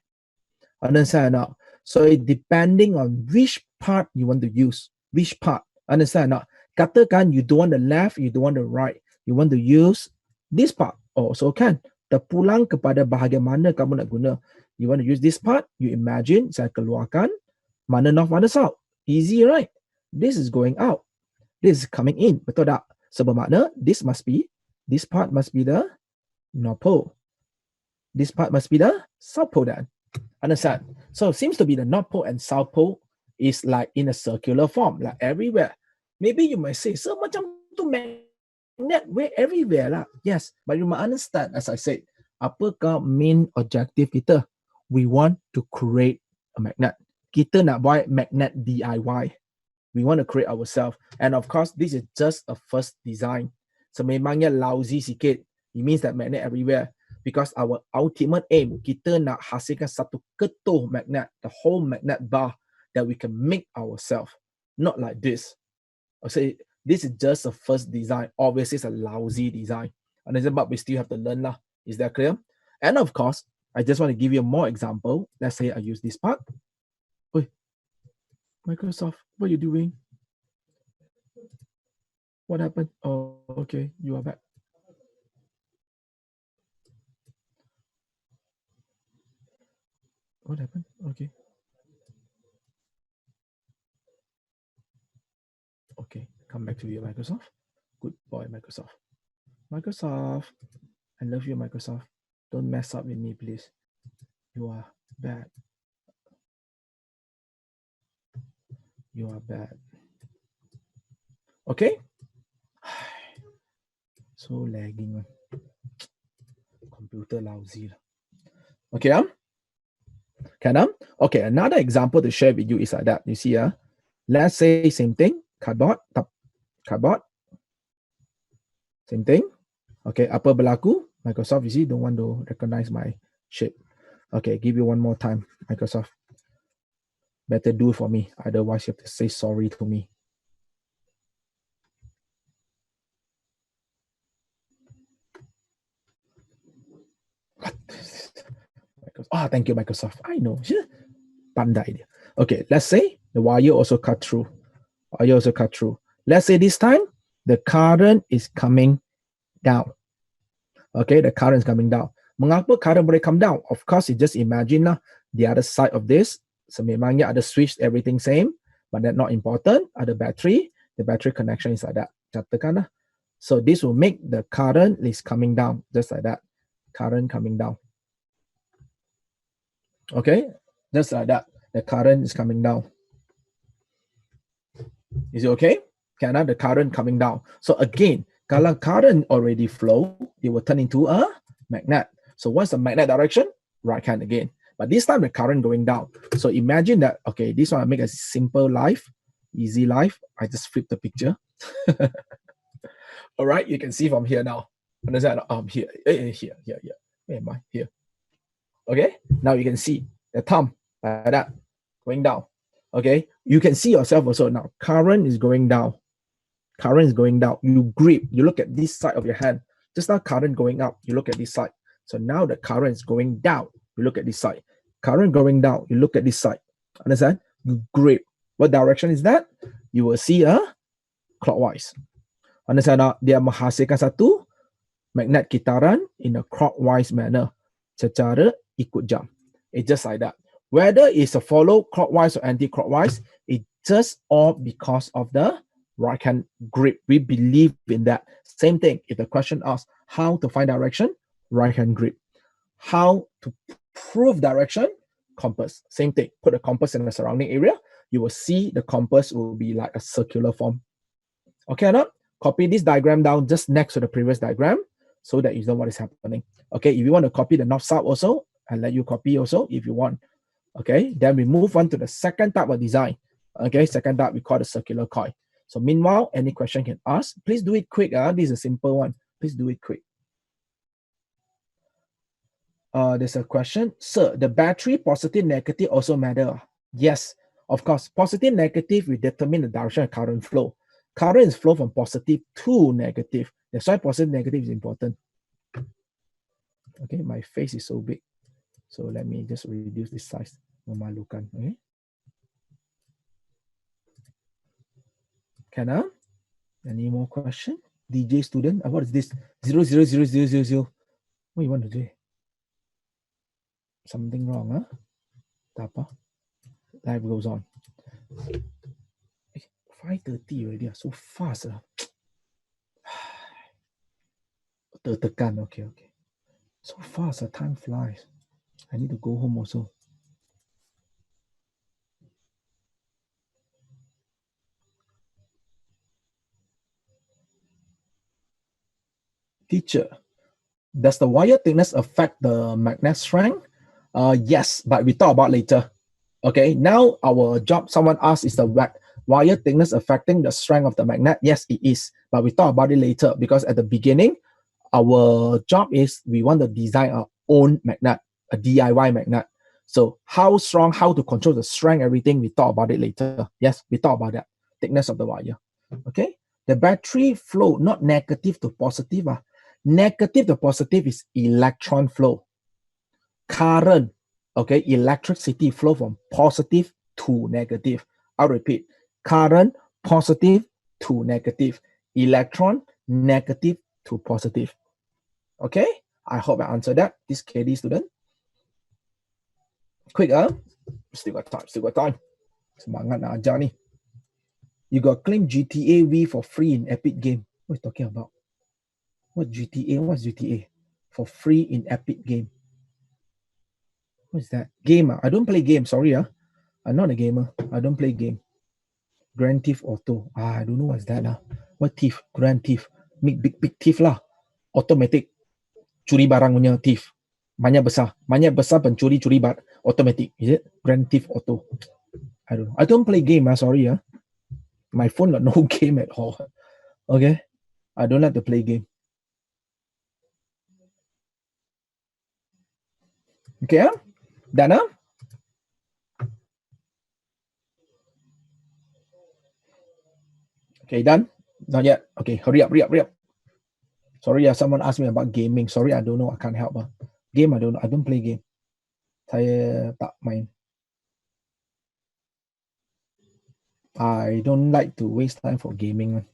Understand or not? So it depending on which part you want to use, which part. Understand or not? Katakan you don't want the left, you don't want the right. You want to use this part. Also can. Terpulang kepada bahagian mana kamu nak guna. You want to use this part, you imagine, saya keluarkan, mana north, mana south. Easy, right? This is going out. This is coming in. Betul tak? So bermakna, this part must be the North Pole. This part must be the South Pole then. Understand? So it seems to be the North Pole and South Pole is like in a circular form, like everywhere. Maybe you might say, so macam tu magnet, we're everywhere lah. Yes, but you must understand, as I said, apakah main objective kita? We want to create a magnet. Kita nak buat magnet DIY. We want to create ourselves. And of course, this is just a first design. So memangnya lousy sikit. It means that magnet everywhere. Because our ultimate aim, kita nak hasilkan satu ketul magnet, the whole magnet bar that we can make ourselves. Not like this. I say this is just a first design. Obviously, it's a lousy design. And but we still have to learn lah. Is that clear? And of course, I just want to give you more example. Let's say I use this part. Oi, Microsoft, what are you doing? What happened? Oh, okay, you are back. What happened? Okay. Okay, come back to you, Microsoft. Good boy, Microsoft. Microsoft, I love you, Microsoft. Don't mess up with me, please. You are bad. You are bad. Okay? So lagging. Computer lousy. Okay, can okay, another example to share with you is like that. You see, let's say same thing, cardboard. Same thing. Okay, apa berlaku? Microsoft, you see, don't want to recognize my shape. Okay, give you one more time, Microsoft. Better do it for me. Otherwise, you have to say sorry to me. Thank you, Microsoft. I know. Pandai. Okay, let's say the wire also cut through. Wire also cut through. Let's say this time, the current is coming down. Okay, the current is coming down. Mengapa current boleh come down? Of course, you just imagine lah, the other side of this. Sememangnya ada switch, everything same, but that's not important. Ada battery, the battery connection is like that. Katakan lah. So this will make the current is coming down, just like that. Current coming down. Okay, just like that. The current is coming down. Is it okay? Can the current coming down? So again, kalau current already flow, it will turn into a magnet. So what's the magnet direction? Right hand again. But this time the current going down. So imagine that, okay, this one I make a simple life, easy life. I just flip the picture. All right, you can see from here now. Understand? Here. Where am I? Here. Okay, now you can see the thumb like that going down. Okay, you can see yourself also now. Current is going down. Current is going down. You grip. You look at this side of your hand. Just now, current going up. You look at this side. So now the current is going down. You look at this side. Current going down. You look at this side. Understand? You grip. What direction is that? You will see a clockwise. Understand? Dia menghasilkan satu magnet kitaran in a clockwise manner. Secara ikut jam. It's just like that. Whether it's a follow clockwise or anti-clockwise, it's just all because of the right hand grip. We believe in that. Same thing. If the question asks how to find direction, right hand grip. How to prove direction, compass. Same thing. Put a compass in the surrounding area. You will see the compass will be like a circular form. Okay or not? Copy this diagram down just next to the previous diagram so that you know what is happening. Okay, if you want to copy the north-south also, I'll let you copy also if you want. Okay, then we move on to the second type of design. Okay, second type we call the circular coil. So meanwhile, any question can ask. Please do it quick. This is a simple one. Please do it quick. There's a question. Sir, the battery positive, negative also matter? Yes, of course. Positive, negative, we determine the direction of current flow. Current is flow from positive to negative. That's why positive, negative is important. Okay, my face is so big. So let me just reduce this size. Memalukan. Okay. Can any more question? DJ student, what is this? 0000000. What you want to do? Something wrong, huh? Tapa. Life goes on. 5:30 already. So fast. Tertekan. Okay. So fast. Time flies. I need to go home also. Teacher, does the wire thickness affect the magnet strength? Yes, but we talk about later. Okay, now our job, someone asked, is the wire thickness affecting the strength of the magnet? Yes, it is, but we talk about it later because at the beginning, our job is we want to design our own magnet, a DIY magnet. So how strong, how to control the strength, everything, we talk about it later. Yes, we talk about that, thickness of the wire. Okay, the battery flow, not negative to positive. Negative to positive is electron flow. Current, okay, electricity flow from positive to negative. I'll repeat, current, positive to negative. Electron, negative to positive. Okay, I hope I answered that. This KD student. Quick, still got time. Semangat nak ajar ni. You got claim GTA V for free in Epic Game. What are you talking about? What GTA? What's GTA? For free in Epic Game. What is that? Game? I don't play game. Sorry, I'm not a gamer. I don't play game. Grand Theft Auto. I don't know what's that. What thief? Grand Thief. Big thief lah. Automatic. Curi barang punya thief. Banyak besar pencuri barang. Automatic. Is it? Grand Theft Auto. I don't know. I don't play game. Sorry. My phone got no game at all. Okay. I don't like to play game. Okay, done, huh? Okay, done? Not yet. Okay, hurry up, hurry up, hurry up. Sorry, someone asked me about gaming. Sorry, I don't know. I can't help. Game, I don't know. I don't play game. Saya tak main. I don't like to waste time for gaming.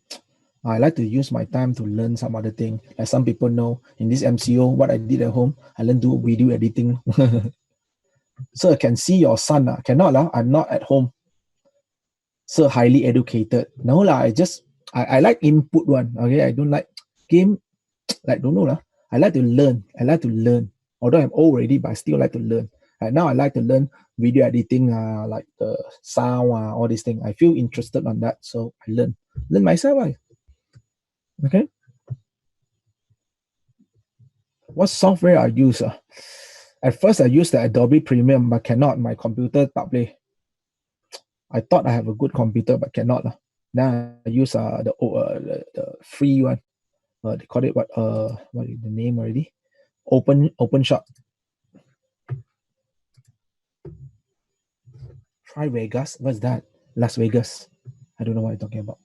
I like to use my time to learn some other thing. As some people know, in this MCO, what I did at home, I learned to do video editing. Sir, can see your son. Cannot lah. I'm not at home. Sir, highly educated. No lah. I like input one. Okay, I don't like game. Like don't know lah. I like to learn. Although I'm old already, but I still like to learn. Right now, I like to learn video editing, like the sound, all these things. I feel interested on that, so I learn myself. Okay. What software I use? At first, I used the Adobe Premium, but cannot. My computer tak boleh. I thought I have a good computer, but cannot. Then I use the free one. They call it what is the name already? OpenShot. Try Vegas. What's that? Las Vegas. I don't know what you're talking about.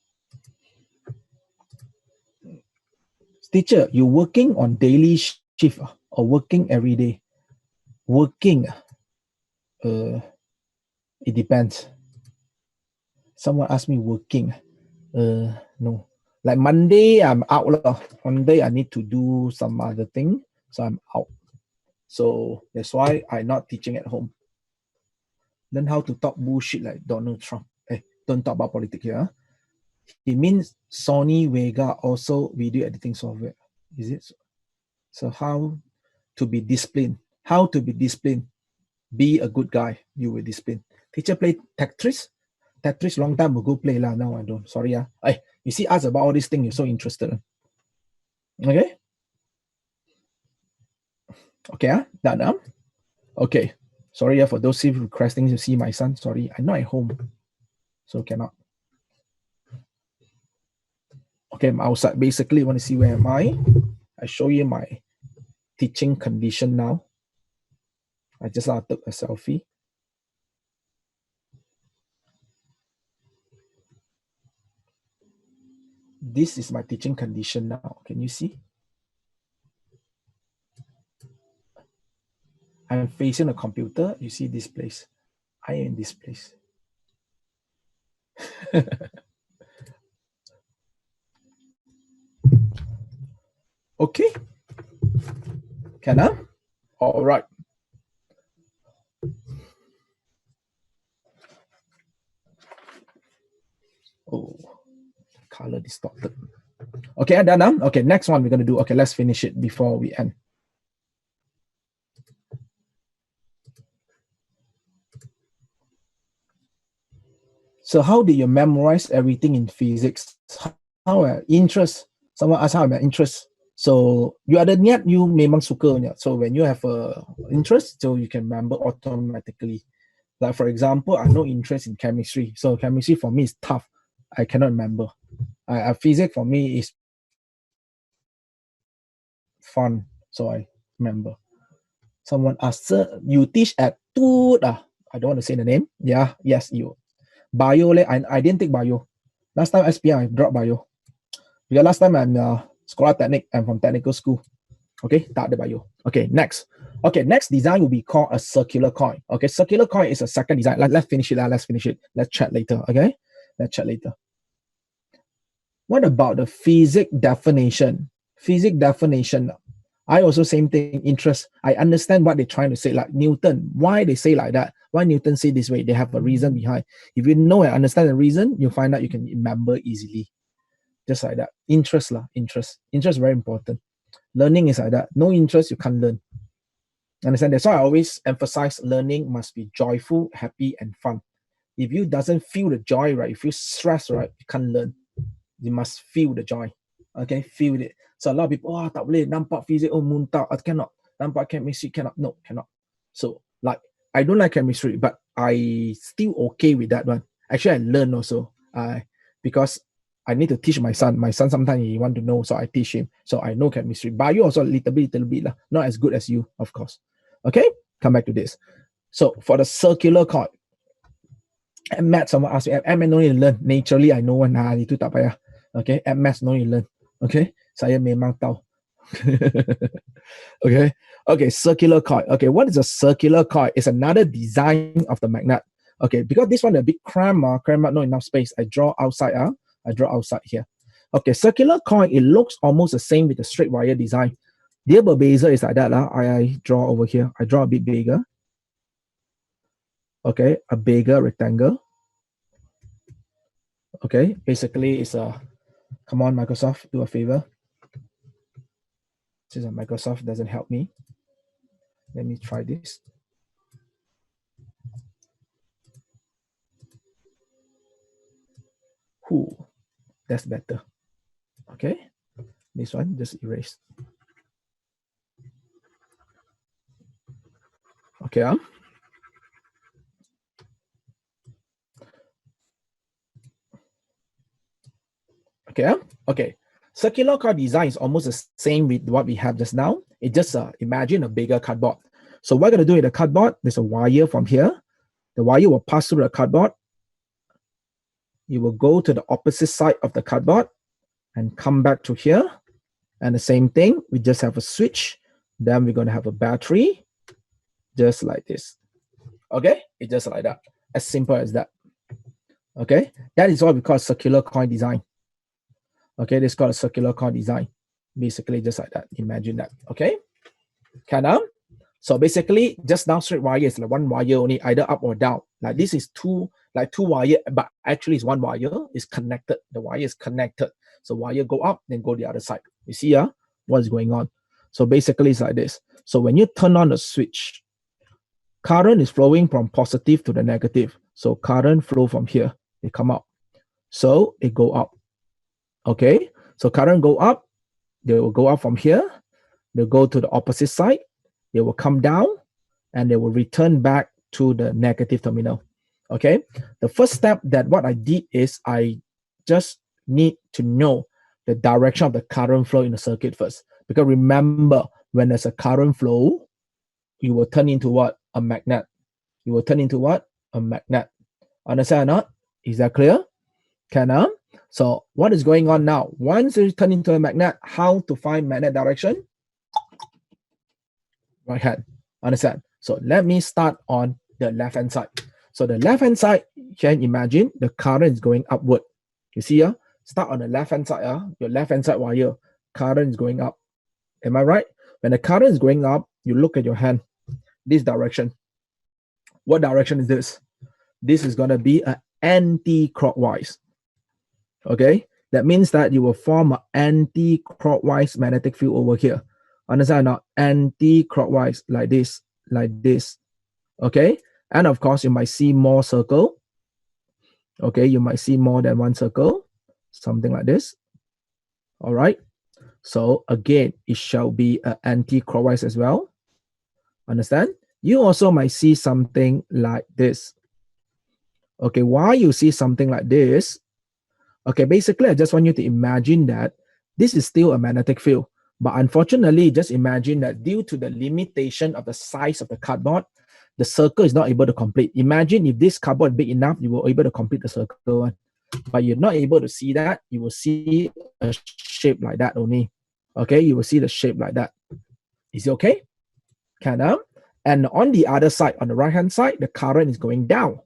Teacher, you working on daily shift or working every day? Working. It depends. Someone asked me working. No. Like Monday, I'm out. Monday, I need to do some other thing. So I'm out. So that's why I'm not teaching at home. Learn how to talk bullshit like Donald Trump. Don't talk about politics here. It means Sony Vega also video editing software. Is it? So how to be disciplined? How to be disciplined? Be a good guy. You will discipline. Teacher play Tetris. Tetris long time ago play lah. Now I don't. Sorry. You see us about all these things. You're so interested. Okay. Okay. Done. Okay. Sorry for those requesting to see my son. Sorry, I'm not at home, so cannot. Okay, I'm outside. Basically, want to see where am I? I show you my teaching condition now. I just took a selfie. This is my teaching condition now. Can you see? I'm facing a computer. You see this place. I am in this place. Okay. Can I? All right. Oh, color distorted. Okay, I'm done. Okay, next one we're going to do. Okay, let's finish it before we end. So how did you memorize everything in physics? How interest? Someone asked how my interest. So you ada niat, you memang suka niat. So when you have a interest, so you can remember automatically. Like for example, I no interest in chemistry. So chemistry for me is tough. I cannot remember. Physics for me is fun. So I remember. Someone asked, sir, you teach at TUT? I don't want to say the name. Yeah, yes, you. Bio, I didn't take bio. Last time SPM, I dropped bio. Because last time I'm Sekolah Teknik, I'm from technical school. Okay, tak ada bio. Okay, next. Okay, next design will be called a circular coin. Okay, circular coin is a second design. Let's finish it. Let's finish it. Let's chat later. Okay, let's chat later. What about the physics definition? Physics definition. I also same thing, interest. I understand what they're trying to say, like Newton, why they say like that, why Newton say this way, they have a reason behind. If you know and understand the reason, you find out you can remember easily. Just like that. Interest. Interest is very important. Learning is like that. No interest, you can't learn. Understand? That's why I always emphasize learning must be joyful, happy, and fun. If you doesn't feel the joy, right, you feel stress, right, you can't learn. You must feel the joy. Okay, feel it. So a lot of people, tak boleh nampak physics, muntah, cannot. Nampak chemistry, cannot. No, cannot. So like, I don't like chemistry, but I still okay with that one. Actually, I learn also. Because I need to teach my son. My son sometimes he want to know, so I teach him. So I know chemistry. Bio also a little bit lah. Not as good as you, of course. Okay, come back to this. So for the circular coil, and math, someone asked me, M no need to learn. Naturally, I know one. Itu tak payah. Okay, and math no need to learn. Okay, saya memang tahu. Okay, circular coil. Okay, what is a circular coil? It's another design of the magnet. Okay, because this one a bit cramped, not enough space. I draw outside. I draw outside here. Okay, circular coil, it looks almost the same with the straight wire design. Dia berbeza is like that. I draw over here. I draw a bit bigger. Okay, a bigger rectangle. Okay, basically it's a, come on Microsoft, do a favor. Since Microsoft doesn't help me. Let me try this. That's better. Okay, this one just erase. Okay, okay. Circular card design is almost the same with what we have just now. It just imagine a bigger cardboard. So what we're gonna do with the cardboard, there's a wire from here. The wire will pass through the cardboard. You will go to the opposite side of the cardboard and come back to here. And the same thing, we just have a switch. Then we're gonna have a battery, just like this. Okay, it's just like that. As simple as that. Okay, that is what we call circular coil design. Okay, this is called a circular coil design. Basically, just like that. Imagine that. Okay, so basically, just now straight wire is like one wire only, either up or down. Like this is two wire, but actually it's one wire. It's connected. The wire is connected. So wire go up, then go the other side. You see what is going on? So basically, it's like this. So when you turn on the switch, current is flowing from positive to the negative. So current flow from here, they come up. So it go up. Okay, so current go up, they will go up from here, they'll go to the opposite side, they will come down, and they will return back to the negative terminal. Okay, the first step that what I did is I just need to know the direction of the current flow in the circuit first. Because remember, when there's a current flow, you will turn into what? A magnet. You will turn into what? A magnet. Understand or not? Is that clear? So what is going on now? Once you turn into a magnet, how to find magnet direction? Right hand. Understand? So let me start on the left-hand side. So the left-hand side, you can imagine the current is going upward. You see here? Start on the left-hand side. Your left-hand side wire, current is going up. Am I right? When the current is going up, you look at your hand. This direction. What direction is this? This is going to be an anti-clockwise. Okay, that means that you will form an anti-clockwise magnetic field over here. Understand or not? Anti-clockwise, like this. Okay, and of course you might see more circle. Okay, you might see more than one circle, something like this. All right, so again, it shall be an anti-clockwise as well. Understand? You also might see something like this. Okay, why you see something like this? Okay, basically, I just want you to imagine that this is still a magnetic field. But unfortunately, just imagine that due to the limitation of the size of the cardboard, the circle is not able to complete. Imagine if this cardboard is big enough, you were able to complete the circle. But you're not able to see that. You will see a shape like that only. Okay, you will see the shape like that. Is it okay? And on the other side, on the right-hand side, the current is going down.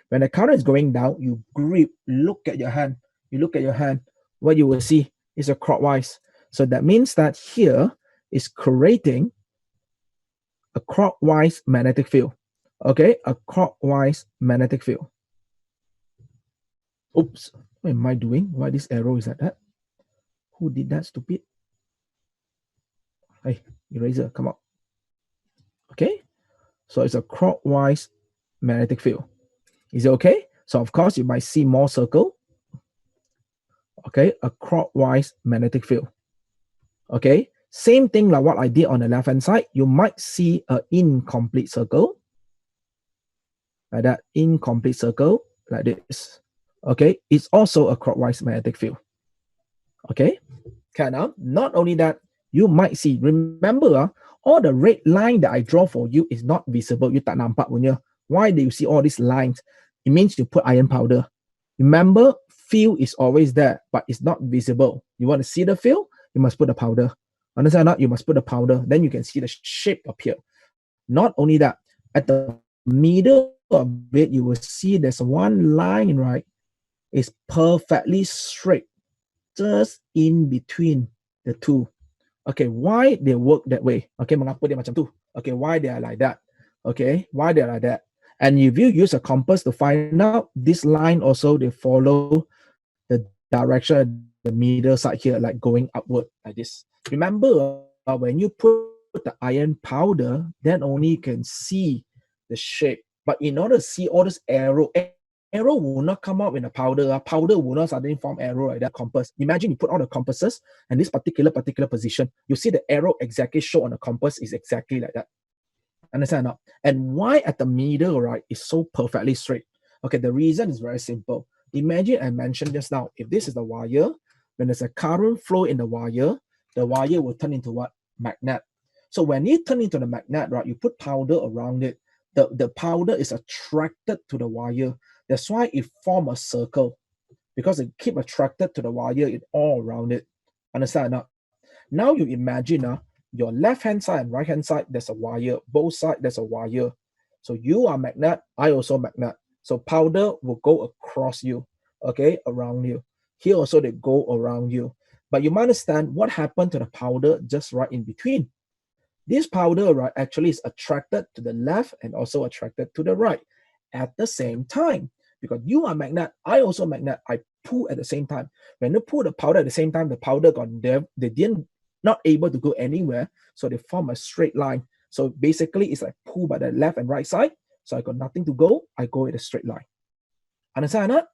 When the current is going down, you grip, look at your hand. You look at your hand, what you will see is a clockwise. So that means that here is creating a clockwise magnetic field. Okay, a clockwise magnetic field. Oops, what am I doing? Why this arrow is like that? Who did that, stupid? Hey, eraser, come up. Okay, so it's a clockwise magnetic field. Is it okay? So of course you might see more circle. Okay, a clockwise magnetic field. Okay, same thing like what I did on the left hand side. You might see an incomplete circle. Like that, incomplete circle, like this. okay, it's also a clockwise magnetic field. Okay, now, not only that, you might see, remember, all the red line that I draw for you is not visible. You tak nampak punya. Why do you see all these lines? It means you put iron powder. Remember, field is always there, but it's not visible. You want to see the field, you must put the powder. Understand or not? You must put the powder. Then you can see the shape appear. Not only that, at the middle of it, you will see there's one line, right? It's perfectly straight, just in between the two. Okay, why they work that way? Okay, mengapa dia macam tu? Okay, why they are like that? Okay, why they are like that? And if you use a compass to find out, this line also, they follow the direction, the middle side here, like going upward like this. Remember, when you put the iron powder, then only you can see the shape. But in order to see all this arrow will not come out in the powder. Powder will not suddenly form arrow like that. Compass. Imagine you put all the compasses and this particular position. You see the arrow exactly show on the compass is exactly like that. Understand or not? And why at the middle, right, is so perfectly straight? Okay, the reason is very simple. Imagine I mentioned just now, if this is the wire, when there's a current flow in the wire will turn into what? Magnet. So when you turn into the magnet, right, you put powder around it. The powder is attracted to the wire. That's why it forms a circle, because it keep attracted to the wire it all around it. Understand or not? Now you imagine your left hand side and right hand side, there's a wire. Both sides, there's a wire. So you are magnet, I also magnet. So powder will go across you, okay, around you. Here also they go around you. But you must understand what happened to the powder just right in between. This powder, right, actually is attracted to the left and also attracted to the right at the same time. Because you are magnet, I also magnet. I pull at the same time. When you pull the powder at the same time, the powder got there. They didn't not able to go anywhere, so they form a straight line. So basically, it's like pull by the left and right side. So I got nothing to go. I go in a straight line. Understand that?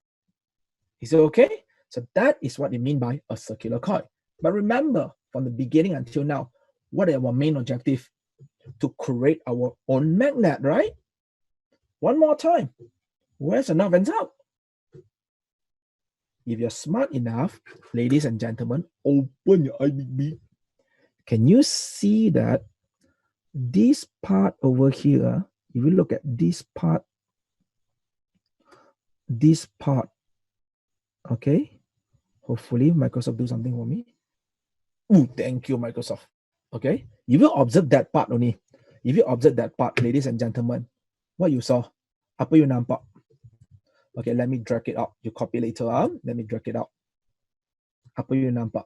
Is it okay? So that is what they mean by a circular coil. But remember, from the beginning until now, what is our main objective? To create our own magnet, right? One more time. Where's the knob and out? If you're smart enough, ladies and gentlemen, open your eye big. Can you see that this part over here, if you look at this part, okay? Hopefully Microsoft do something for me. Oh, thank you, Microsoft. Okay? If you observe that part only, ladies and gentlemen, what you saw, apa you nampak? Okay, let me drag it out. You copy later. Let me drag it out. Apa you nampak?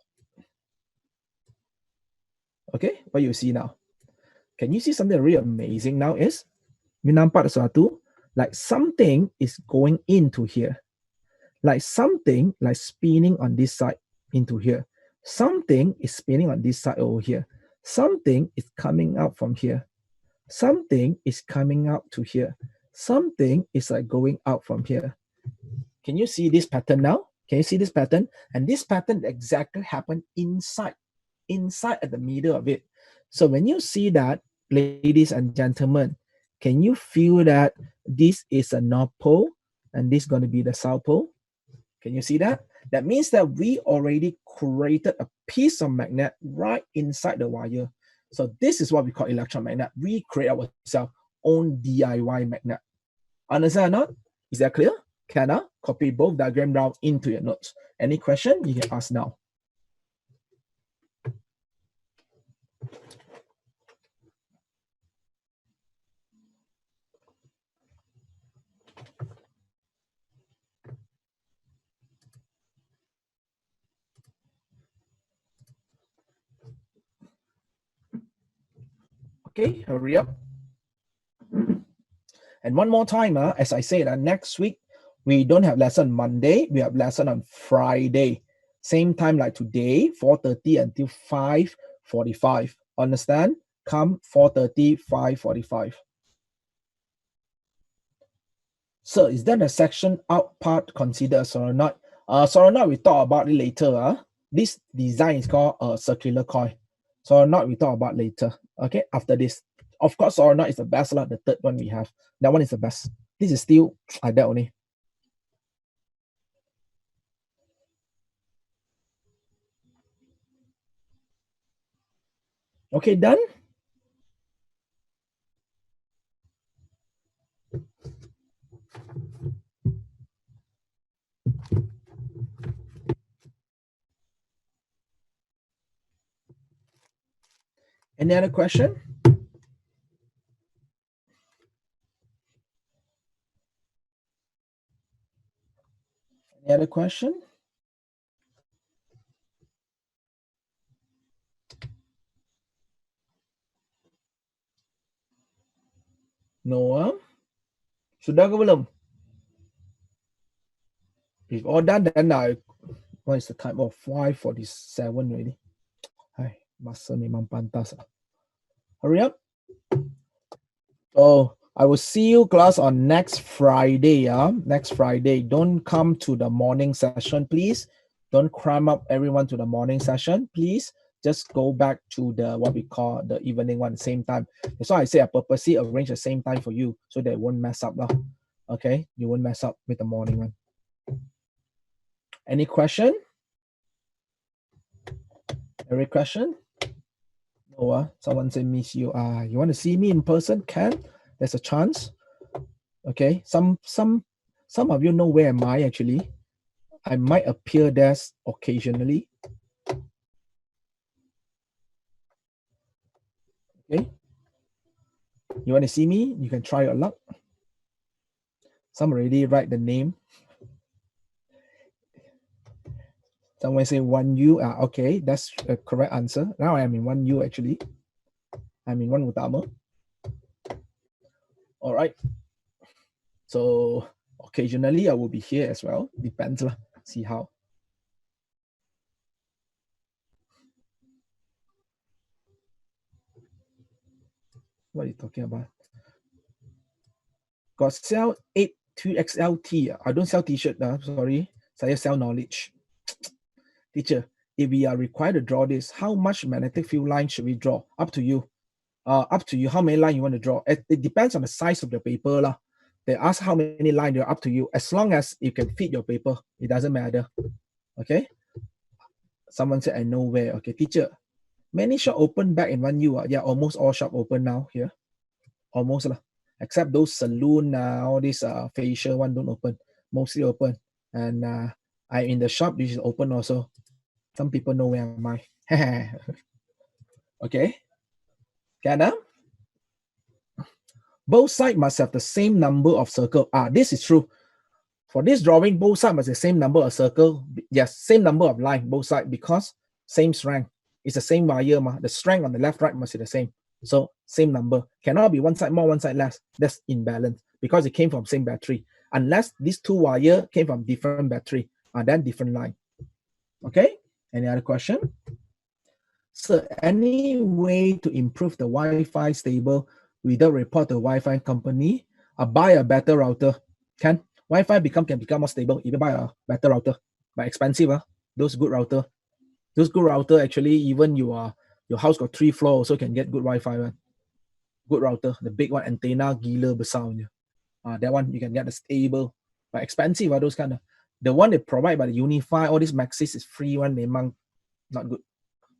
Okay, what you see now? Can you see something really amazing now is, you nampak sesuatu, like something is going into here. Like something like spinning on this side into here. Something is spinning on this side over here. Something is coming out from here. Something is coming out to here. Something is like going out from here. Can you see this pattern now? Can you see this pattern? And this pattern exactly happened inside at the middle of it. So when you see that, ladies and gentlemen, can you feel that this is a north pole and this is going to be the south pole? Can you see that? That means that we already created a piece of magnet right inside the wire. So this is what we call electromagnet. We create ourselves own DIY magnet. Understand or not? Is that clear? Can I copy both diagram down into your notes? Any question you can ask now. Okay, hurry up. And one more time, as I said, next week, we don't have lesson Monday. We have lesson on Friday. Same time like today, 4:30 until 5:45. Understand? Come 4:30, 5:45. So is that a section out part considered a solenoid? Solenoid, we talk about it later. This design is called a circular coil. Solenoid, we talk about later. Okay, after this. Of course, solenoid is the best, the third one we have. That one is the best. This is still like that only. Okay, done? Any other question? Any other question? No? Sudah ke belum? If all done, then what is the time? Oh, 5:47 already. Hai, masa memang pantas. Hurry up. So I will see you class on next Friday. Next Friday. Don't come to the morning session, please. Don't cram up everyone to the morning session, please. Just go back to the what we call the evening one, same time. That's why I say I purposely arrange the same time for you so that it won't mess up. Okay, you won't mess up with the morning one. Any question? Every question? No, someone said miss you. You want to see me in person? Can? There's a chance. Okay. Some of you know where am I actually. I might appear there occasionally. Okay. You want to see me? You can try your luck. Some already write the name. Someone say 1U. Okay, that's a correct answer. Now I am in 1U actually. I'm in 1 Utama. All right. So occasionally I will be here as well. Depends lah. See how. What are you talking about? Got sell 82XLT. I don't sell t-shirt. Sorry. Saya sell knowledge. Teacher, if we are required to draw this, how much magnetic field line should we draw? Up to you. Up to you how many lines you want to draw. It depends on the size of the paper. They ask how many lines, they're up to you. As long as you can fit your paper, it doesn't matter. Okay? Someone said, I know where. Okay, teacher, many shop open back in 1U. Yeah, almost all shop open now here. Almost lah. Except those saloon, all these facial one don't open. Mostly open. And I'm in the shop, this is open also. Some people know where am I. Okay? Can both sides must have the same number of circle. This is true. For this drawing, both sides must have the same number of circle. Yes, same number of line, both sides, because same strength. It's the same wire. The strength on the left, right must be the same. So same number. Cannot be one side more, one side less. That's imbalance because it came from same battery. Unless these two wire came from different battery, then different line. Okay? Any other question? So any way to improve the Wi-Fi stable without report the Wi-Fi company? Buy a better router. Can Wi-Fi can become more stable? Even buy a better router, but expensive. Those good router. Those good router actually even your house got 3 floors also can get good Wi-Fi one. Good router, the big one, antenna gila besar punya. That one you can get the stable, but expensive. Those kind of the one they provide by the Unify, all these Maxis is free one. Memang not good.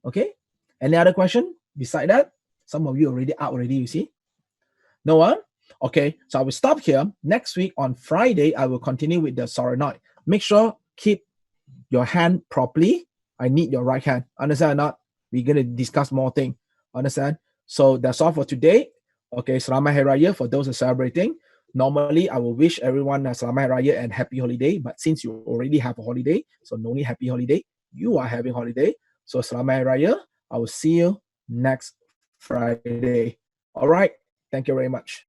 Okay. Any other question beside that? Some of you already out already, you see. No one? Okay, so I will stop here. Next week on Friday, I will continue with the solenoid. Make sure keep your hand properly. I need your right hand. Understand or not? We're going to discuss more things. Understand? So that's all for today. Okay, Selamat Hari Raya for those who are celebrating. Normally, I will wish everyone a Selamat Hari Raya and happy holiday. But since you already have a holiday, so no need happy holiday. You are having holiday. So Selamat Hari Raya. I will see you next Friday. All right. Thank you very much.